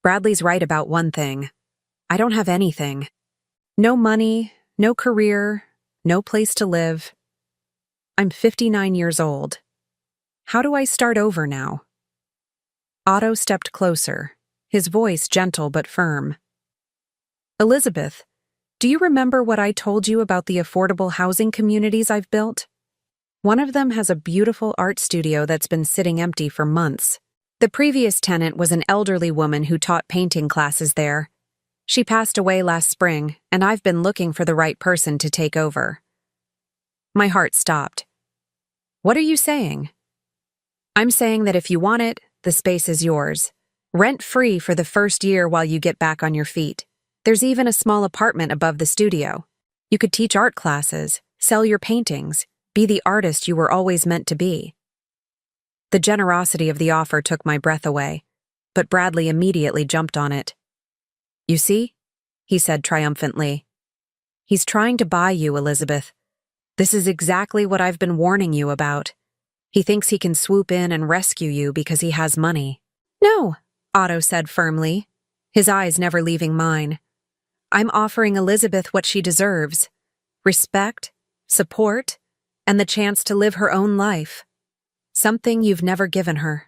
Bradley's right about one thing. I don't have anything. No money, no career, no place to live. I'm 59 years old. How do I start over now? Otto stepped closer, his voice gentle but firm. Elizabeth, do you remember what I told you about the affordable housing communities I've built? One of them has a beautiful art studio that's been sitting empty for months. The previous tenant was an elderly woman who taught painting classes there. She passed away last spring, and I've been looking for the right person to take over. My heart stopped. What are you saying? I'm saying that if you want it, the space is yours. Rent-free for the first year while you get back on your feet. There's even a small apartment above the studio. You could teach art classes, sell your paintings, be the artist you were always meant to be. The generosity of the offer took my breath away, but Bradley immediately jumped on it. You see? He said triumphantly. He's trying to buy you, Elizabeth. This is exactly what I've been warning you about. He thinks he can swoop in and rescue you because he has money. No, Otto said firmly, his eyes never leaving mine. I'm offering Elizabeth what she deserves. Respect, support, and the chance to live her own life. Something you've never given her.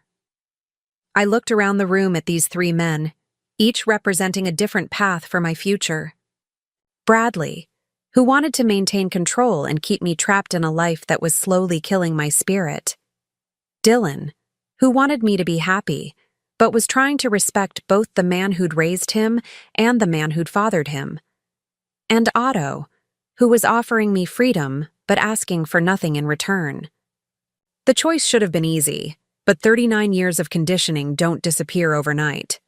I looked around the room at these 3 men, each representing a different path for my future. Bradley, who wanted to maintain control and keep me trapped in a life that was slowly killing my spirit. Dylan, who wanted me to be happy, but was trying to respect both the man who'd raised him and the man who'd fathered him. And Otto, who was offering me freedom, but asking for nothing in return. The choice should have been easy, but 39 years of conditioning don't disappear overnight.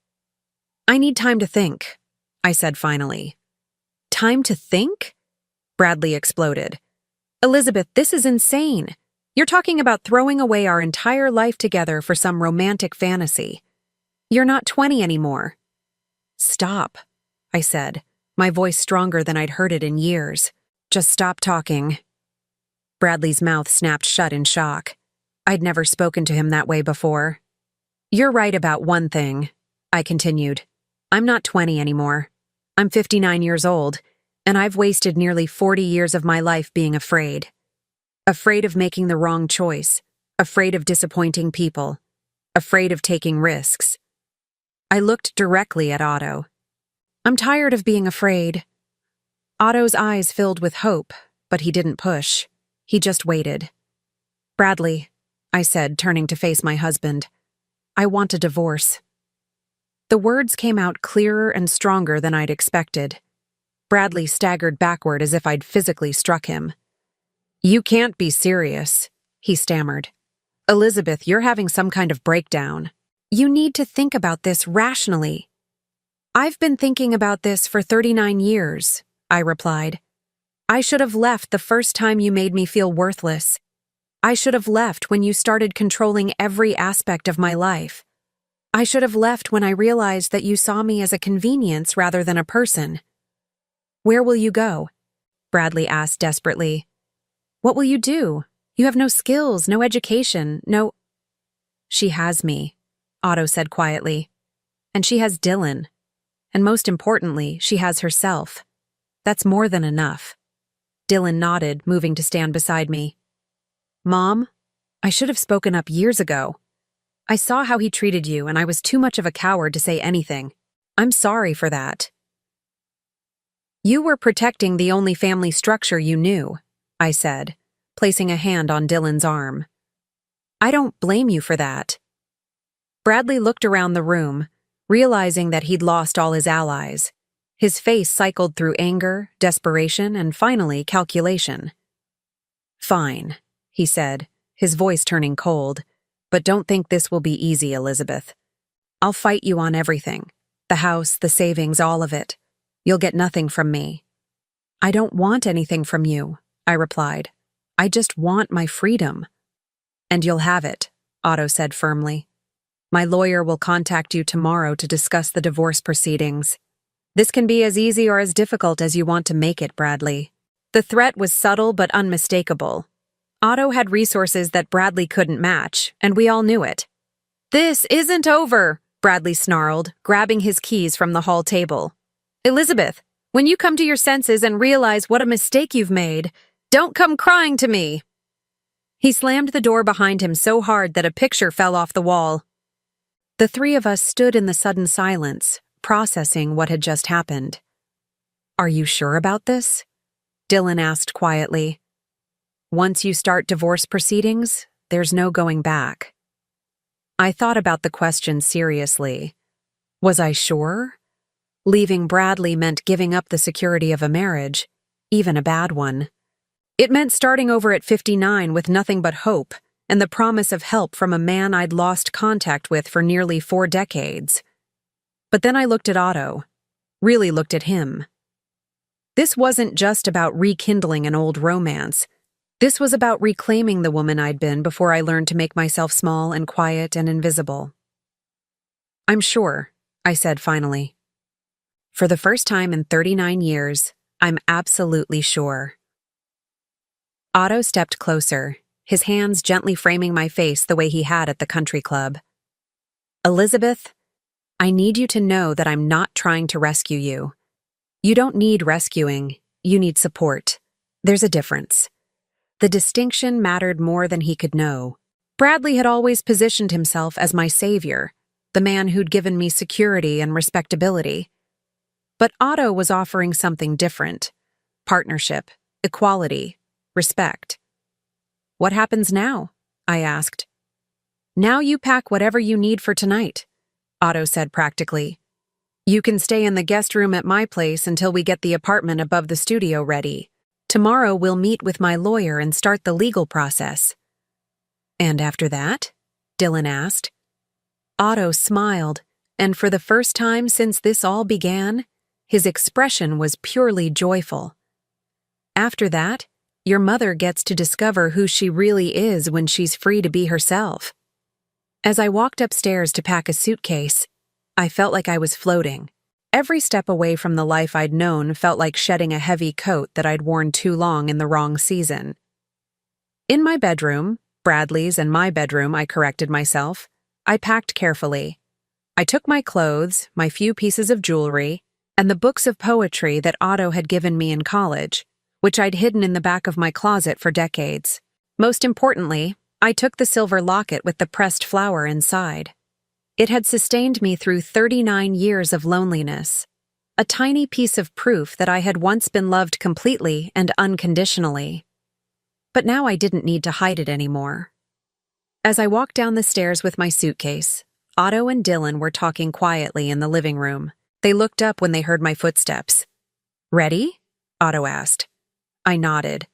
I need time to think, I said finally. Time to think? Bradley exploded. Elizabeth, this is insane. You're talking about throwing away our entire life together for some romantic fantasy. You're not 20 anymore. Stop, I said, my voice stronger than I'd heard it in years. Just stop talking. Bradley's mouth snapped shut in shock. I'd never spoken to him that way before. You're right about one thing, I continued. I'm not 20 anymore. I'm 59 years old, and I've wasted nearly 40 years of my life being afraid. Afraid of making the wrong choice, afraid of disappointing people, afraid of taking risks. I looked directly at Otto. I'm tired of being afraid. Otto's eyes filled with hope, but he didn't push. He just waited. Bradley, I said, turning to face my husband, I want a divorce. The words came out clearer and stronger than I'd expected. Bradley staggered backward as if I'd physically struck him. You can't be serious, he stammered. Elizabeth, you're having some kind of breakdown. You need to think about this rationally. I've been thinking about this for 39 years, I replied. I should have left the first time you made me feel worthless. I should have left when you started controlling every aspect of my life. I should have left when I realized that you saw me as a convenience rather than a person. Where will you go? Bradley asked desperately. What will you do? You have no skills, no education, no— She has me, Otto said quietly. And she has Dylan. And most importantly, she has herself. That's more than enough. Dylan nodded, moving to stand beside me. Mom, I should have spoken up years ago. I saw how he treated you, and I was too much of a coward to say anything. I'm sorry for that. You were protecting the only family structure you knew, I said, placing a hand on Dylan's arm. I don't blame you for that. Bradley looked around the room, realizing that he'd lost all his allies. His face cycled through anger, desperation, and finally calculation. Fine, he said, his voice turning cold, but don't think this will be easy, Elizabeth. I'll fight you on everything. The house, the savings, all of it. You'll get nothing from me. I don't want anything from you, I replied. I just want my freedom. And you'll have it, Otto said firmly. My lawyer will contact you tomorrow to discuss the divorce proceedings. This can be as easy or as difficult as you want to make it, Bradley. The threat was subtle but unmistakable. Otto had resources that Bradley couldn't match, and we all knew it. This isn't over, Bradley snarled, grabbing his keys from the hall table. Elizabeth, when you come to your senses and realize what a mistake you've made, don't come crying to me. He slammed the door behind him so hard that a picture fell off the wall. The three of us stood in the sudden silence, processing what had just happened. Are you sure about this? Dylan asked quietly. Once you start divorce proceedings, there's no going back. I thought about the question seriously. Was I sure? Leaving Bradley meant giving up the security of a marriage, even a bad one. It meant starting over at 59 with nothing but hope and the promise of help from a man I'd lost contact with for nearly 4 decades. But then I looked at Otto, really looked at him. This wasn't just about rekindling an old romance. This was about reclaiming the woman I'd been before I learned to make myself small and quiet and invisible. I'm sure, I said finally. For the first time in 39 years, I'm absolutely sure. Otto stepped closer, his hands gently framing my face the way he had at the country club. Elizabeth, I need you to know that I'm not trying to rescue you. You don't need rescuing, you need support. There's a difference. The distinction mattered more than he could know. Bradley had always positioned himself as my savior, the man who'd given me security and respectability. But Otto was offering something different. Partnership, equality, respect. What happens now? I asked. Now you pack whatever you need for tonight, Otto said practically. You can stay in the guest room at my place until we get the apartment above the studio ready. Tomorrow we'll meet with my lawyer and start the legal process. And after that? Dylan asked. Otto smiled, and for the first time since this all began, his expression was purely joyful. After that, your mother gets to discover who she really is when she's free to be herself. As I walked upstairs to pack a suitcase, I felt like I was floating. Every step away from the life I'd known felt like shedding a heavy coat that I'd worn too long in the wrong season. In my bedroom, Bradley's and my bedroom, I corrected myself, I packed carefully. I took my clothes, my few pieces of jewelry, and the books of poetry that Otto had given me in college, which I'd hidden in the back of my closet for decades. Most importantly, I took the silver locket with the pressed flower inside. It had sustained me through 39 years of loneliness, a tiny piece of proof that I had once been loved completely and unconditionally. But now I didn't need to hide it anymore. As I walked down the stairs with my suitcase, Otto and Dylan were talking quietly in the living room. They looked up when they heard my footsteps. Ready? Otto asked. I nodded,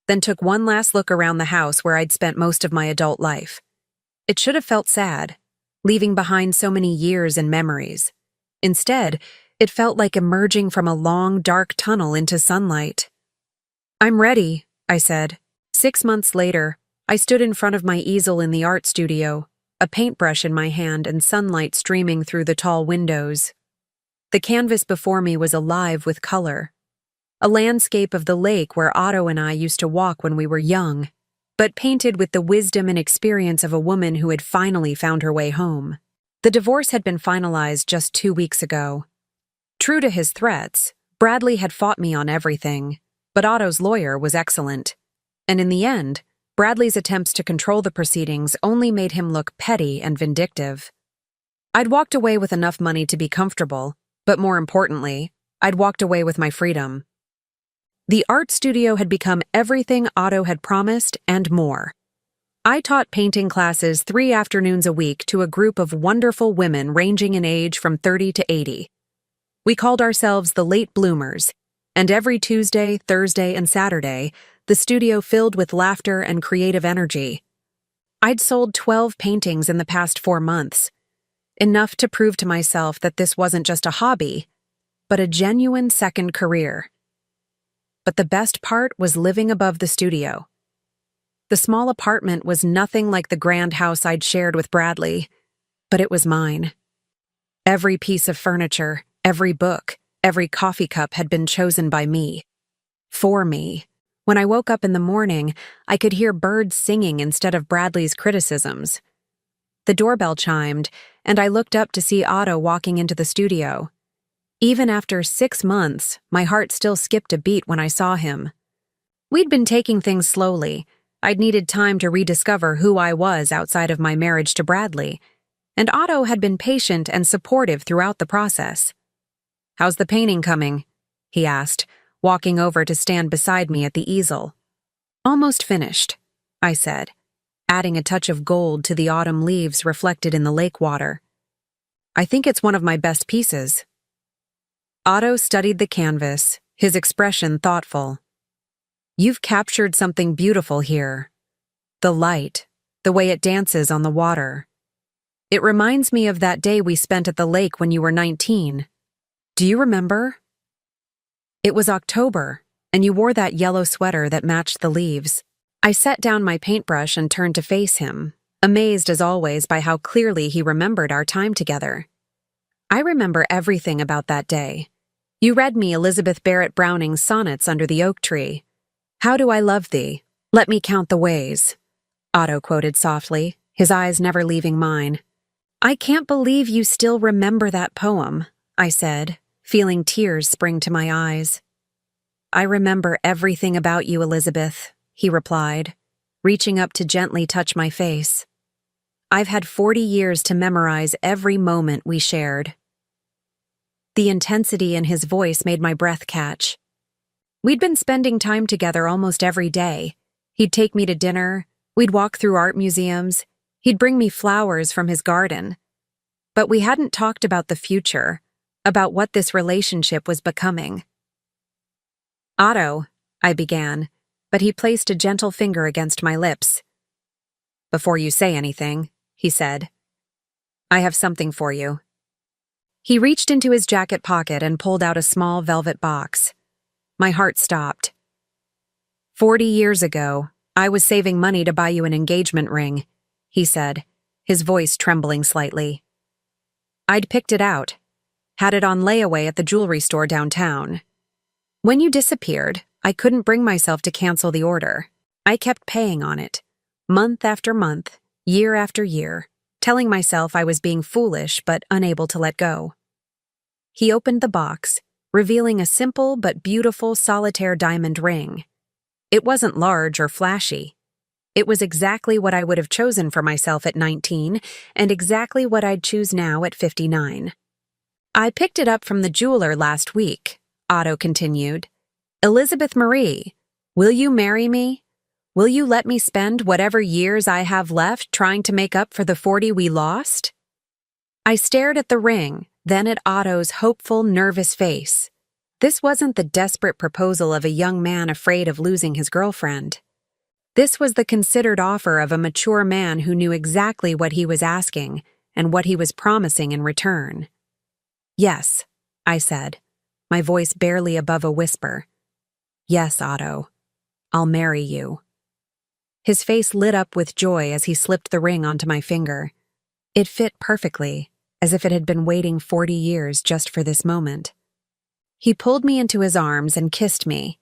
then took one last look around the house where I'd spent most of my adult life. It should have felt sad, leaving behind so many years and memories. Instead, it felt like emerging from a long, dark tunnel into sunlight. "I'm ready," I said. 6 months later, I stood in front of my easel in the art studio, a paintbrush in my hand and sunlight streaming through the tall windows. The canvas before me was alive with color. A landscape of the lake where Otto and I used to walk when we were young, but painted with the wisdom and experience of a woman who had finally found her way home. The divorce had been finalized just 2 weeks ago. True to his threats, Bradley had fought me on everything, but Otto's lawyer was excellent. And in the end, Bradley's attempts to control the proceedings only made him look petty and vindictive. I'd walked away with enough money to be comfortable, but more importantly, I'd walked away with my freedom. The art studio had become everything Otto had promised and more. I taught painting classes 3 afternoons a week to a group of wonderful women ranging in age from 30 to 80. We called ourselves the Late Bloomers, and every Tuesday, Thursday, and Saturday, the studio filled with laughter and creative energy. I'd sold 12 paintings in the past 4 months, enough to prove to myself that this wasn't just a hobby, but a genuine second career. But the best part was living above the studio. The small apartment was nothing like the grand house I'd shared with Bradley, but it was mine. Every piece of furniture, every book, every coffee cup had been chosen by me. For me. When I woke up in the morning, I could hear birds singing instead of Bradley's criticisms. The doorbell chimed, and I looked up to see Otto walking into the studio. Even after 6 months, my heart still skipped a beat when I saw him. We'd been taking things slowly. I'd needed time to rediscover who I was outside of my marriage to Bradley, and Otto had been patient and supportive throughout the process. "How's the painting coming?" he asked, walking over to stand beside me at the easel. "Almost finished," I said, adding a touch of gold to the autumn leaves reflected in the lake water. "I think it's one of my best pieces." Otto studied the canvas, his expression thoughtful. "You've captured something beautiful here. The light, the way it dances on the water. It reminds me of that day we spent at the lake when you were 19. Do you remember? It was October, and you wore that yellow sweater that matched the leaves." I set down my paintbrush and turned to face him, amazed as always by how clearly he remembered our time together. "I remember everything about that day. You read me Elizabeth Barrett Browning's sonnets under the oak tree. 'How do I love thee? Let me count the ways,'" Otto quoted softly, his eyes never leaving mine. "I can't believe you still remember that poem," I said, feeling tears spring to my eyes. "I remember everything about you, Elizabeth," he replied, reaching up to gently touch my face. "I've had 40 years to memorize every moment we shared." The intensity in his voice made my breath catch. We'd been spending time together almost every day. He'd take me to dinner, we'd walk through art museums, he'd bring me flowers from his garden. But we hadn't talked about the future, about what this relationship was becoming. "Otto," I began, but he placed a gentle finger against my lips. "Before you say anything," he said, "I have something for you." He reached into his jacket pocket and pulled out a small velvet box. My heart stopped. 40 years ago, I was saving money to buy you an engagement ring," he said, his voice trembling slightly. "I'd picked it out, had it on layaway at the jewelry store downtown. When you disappeared, I couldn't bring myself to cancel the order. I kept paying on it, month after month, year after year, telling myself I was being foolish but unable to let go." He opened the box, revealing a simple but beautiful solitaire diamond ring. It wasn't large or flashy. It was exactly what I would have chosen for myself at 19 and exactly what I'd choose now at 59. "I picked it up from the jeweler last week," Otto continued. "Elizabeth Marie, will you marry me? Will you let me spend whatever years I have left trying to make up for the 40 we lost?" I stared at the ring, then at Otto's hopeful, nervous face. This wasn't the desperate proposal of a young man afraid of losing his girlfriend. This was the considered offer of a mature man who knew exactly what he was asking and what he was promising in return. "Yes," I said, my voice barely above a whisper. "Yes, Otto. I'll marry you." His face lit up with joy as he slipped the ring onto my finger. It fit perfectly, as if it had been waiting 40 years just for this moment. He pulled me into his arms and kissed me,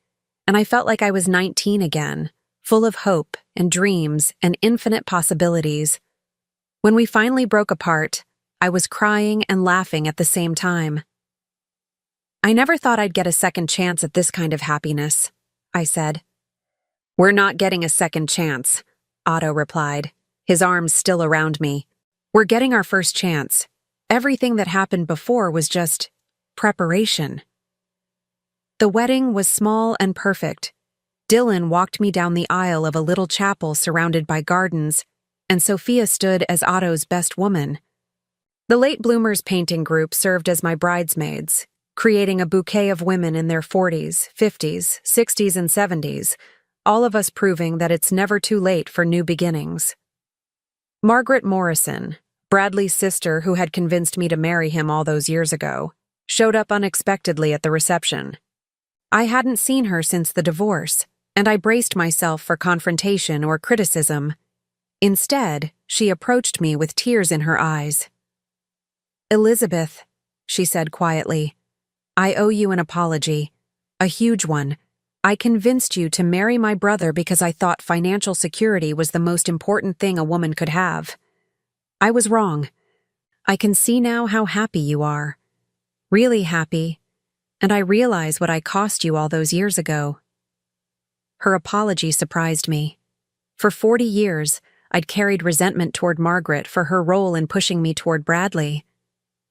and I felt like I was 19 again, full of hope and dreams and infinite possibilities. When we finally broke apart, I was crying and laughing at the same time. "I never thought I'd get a second chance at this kind of happiness," I said. "We're not getting a second chance," Otto replied, his arms still around me. "We're getting our first chance. Everything that happened before was just preparation." The wedding was small and perfect. Dylan walked me down the aisle of a little chapel surrounded by gardens, and Sophia stood as Otto's best woman. The Late Bloomers painting group served as my bridesmaids, creating a bouquet of women in their 40s, 50s, 60s, and 70s, all of us proving that it's never too late for new beginnings. Margaret Morrison, Bradley's sister who had convinced me to marry him all those years ago, showed up unexpectedly at the reception. I hadn't seen her since the divorce, and I braced myself for confrontation or criticism. Instead, she approached me with tears in her eyes. "Elizabeth," she said quietly, "I owe you an apology, a huge one. I convinced you to marry my brother because I thought financial security was the most important thing a woman could have. I was wrong. I can see now how happy you are. Really happy. And I realize what I cost you all those years ago." Her apology surprised me. For 40 years, I'd carried resentment toward Margaret for her role in pushing me toward Bradley.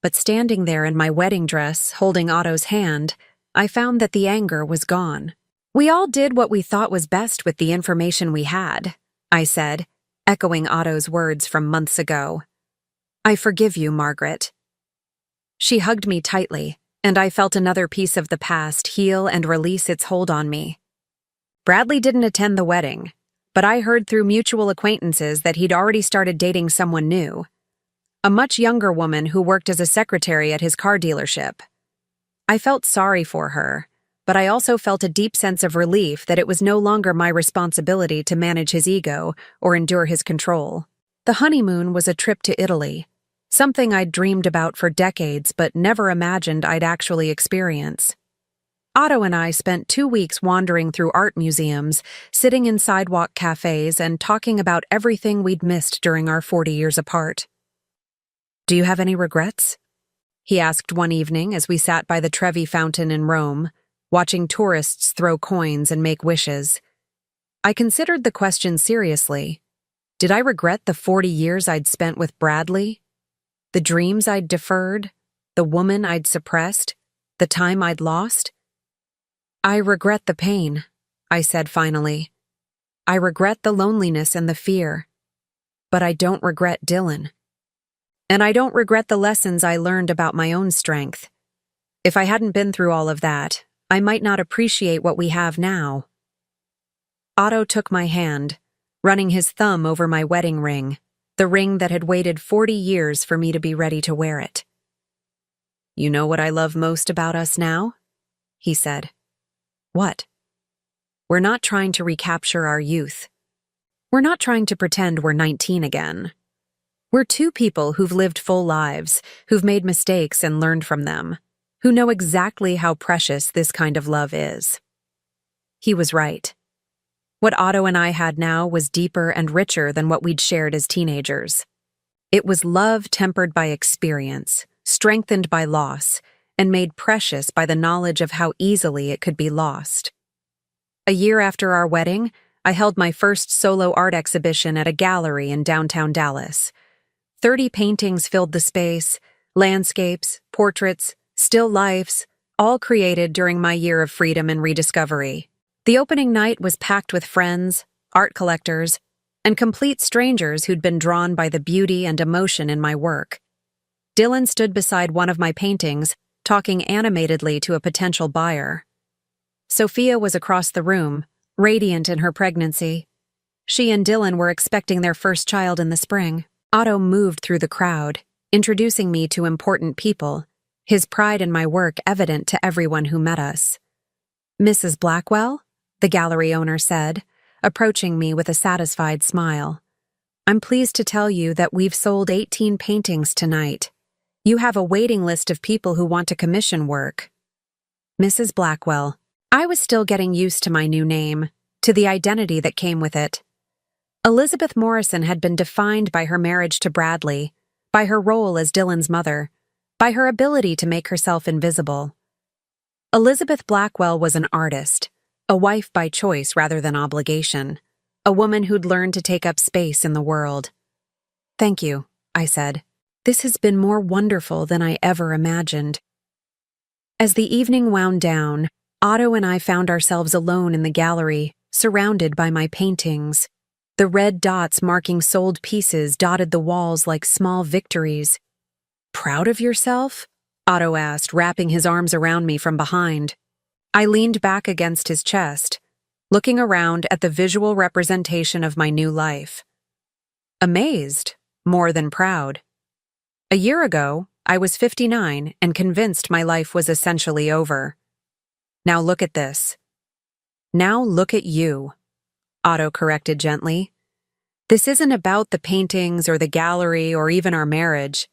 But standing there in my wedding dress, holding Otto's hand, I found that the anger was gone. "We all did what we thought was best with the information we had," I said, echoing Otto's words from months ago. "I forgive you, Margaret." She hugged me tightly, and I felt another piece of the past heal and release its hold on me. Bradley didn't attend the wedding, but I heard through mutual acquaintances that he'd already started dating someone new, a much younger woman who worked as a secretary at his car dealership. I felt sorry for her, but I also felt a deep sense of relief that it was no longer my responsibility to manage his ego or endure his control. The honeymoon was a trip to Italy, something I'd dreamed about for decades but never imagined I'd actually experience. Otto and I spent 2 weeks wandering through art museums, sitting in sidewalk cafes, and talking about everything we'd missed during our 40 years apart. "Do you have any regrets?" he asked one evening as we sat by the Trevi Fountain in Rome, watching tourists throw coins and make wishes. I considered the question seriously. Did I regret the 40 years I'd spent with Bradley? The dreams I'd deferred? The woman I'd suppressed? The time I'd lost? "I regret the pain," I said finally. "I regret the loneliness and the fear. But I don't regret Dylan. And I don't regret the lessons I learned about my own strength. If I hadn't been through all of that, I might not appreciate what we have now." Otto took my hand, running his thumb over my wedding ring, the ring that had waited 40 years for me to be ready to wear it. "You know what I love most about us now?" he said. "What?" "We're not trying to recapture our youth. We're not trying to pretend we're 19 again. We're two people who've lived full lives, who've made mistakes and learned from them, who know exactly how precious this kind of love is." He was right. What Otto and I had now was deeper and richer than what we'd shared as teenagers. It was love tempered by experience, strengthened by loss, and made precious by the knowledge of how easily it could be lost. A year after our wedding, I held my first solo art exhibition at a gallery in downtown Dallas. 30 paintings filled the space, landscapes, portraits, still lifes, all created during my year of freedom and rediscovery. The opening night was packed with friends, art collectors, and complete strangers who'd been drawn by the beauty and emotion in my work. Dylan stood beside one of my paintings, talking animatedly to a potential buyer. Sophia was across the room, radiant in her pregnancy. She and Dylan were expecting their first child in the spring. Otto moved through the crowd, introducing me to important people, his pride in my work evident to everyone who met us. "Mrs. Blackwell?" the gallery owner said, approaching me with a satisfied smile. "I'm pleased to tell you that we've sold 18 paintings tonight. You have a waiting list of people who want to commission work." Mrs. Blackwell. I was still getting used to my new name, to the identity that came with it. Elizabeth Morrison had been defined by her marriage to Bradley, by her role as Dylan's mother, by her ability to make herself invisible. Elizabeth Blackwell was an artist, a wife by choice rather than obligation, a woman who'd learned to take up space in the world. "Thank you," I said. "This has been more wonderful than I ever imagined." As the evening wound down, Otto and I found ourselves alone in the gallery, surrounded by my paintings. The red dots marking sold pieces dotted the walls like small victories. "Proud of yourself?" Otto asked, wrapping his arms around me from behind. I leaned back against his chest, looking around at the visual representation of my new life. Amazed, more than proud. A year ago, I was 59 and convinced my life was essentially over. "Now look at this." "Now look at you," Otto corrected gently. "This isn't about the paintings or the gallery or even our marriage.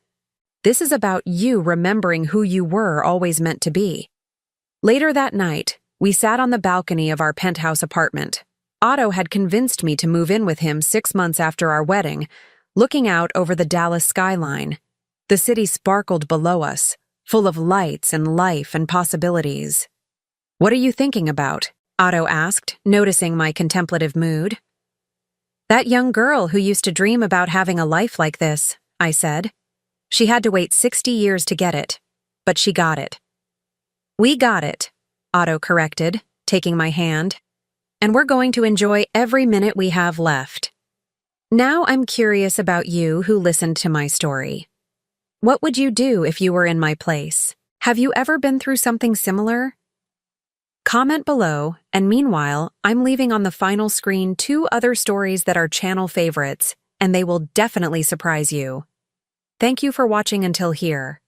This is about you remembering who you were always meant to be." Later that night, we sat on the balcony of our penthouse apartment. Otto had convinced me to move in with him 6 months after our wedding, looking out over the Dallas skyline. The city sparkled below us, full of lights and life and possibilities. "What are you thinking about?" Otto asked, noticing my contemplative mood. "That young girl who used to dream about having a life like this," I said. "She had to wait 60 years to get it, but she got it." "We got it," Otto corrected, taking my hand. "And we're going to enjoy every minute we have left." Now I'm curious about you who listened to my story. What would you do if you were in my place? Have you ever been through something similar? Comment below, and meanwhile, I'm leaving on the final screen 2 other stories that are channel favorites, and they will definitely surprise you. Thank you for watching until here.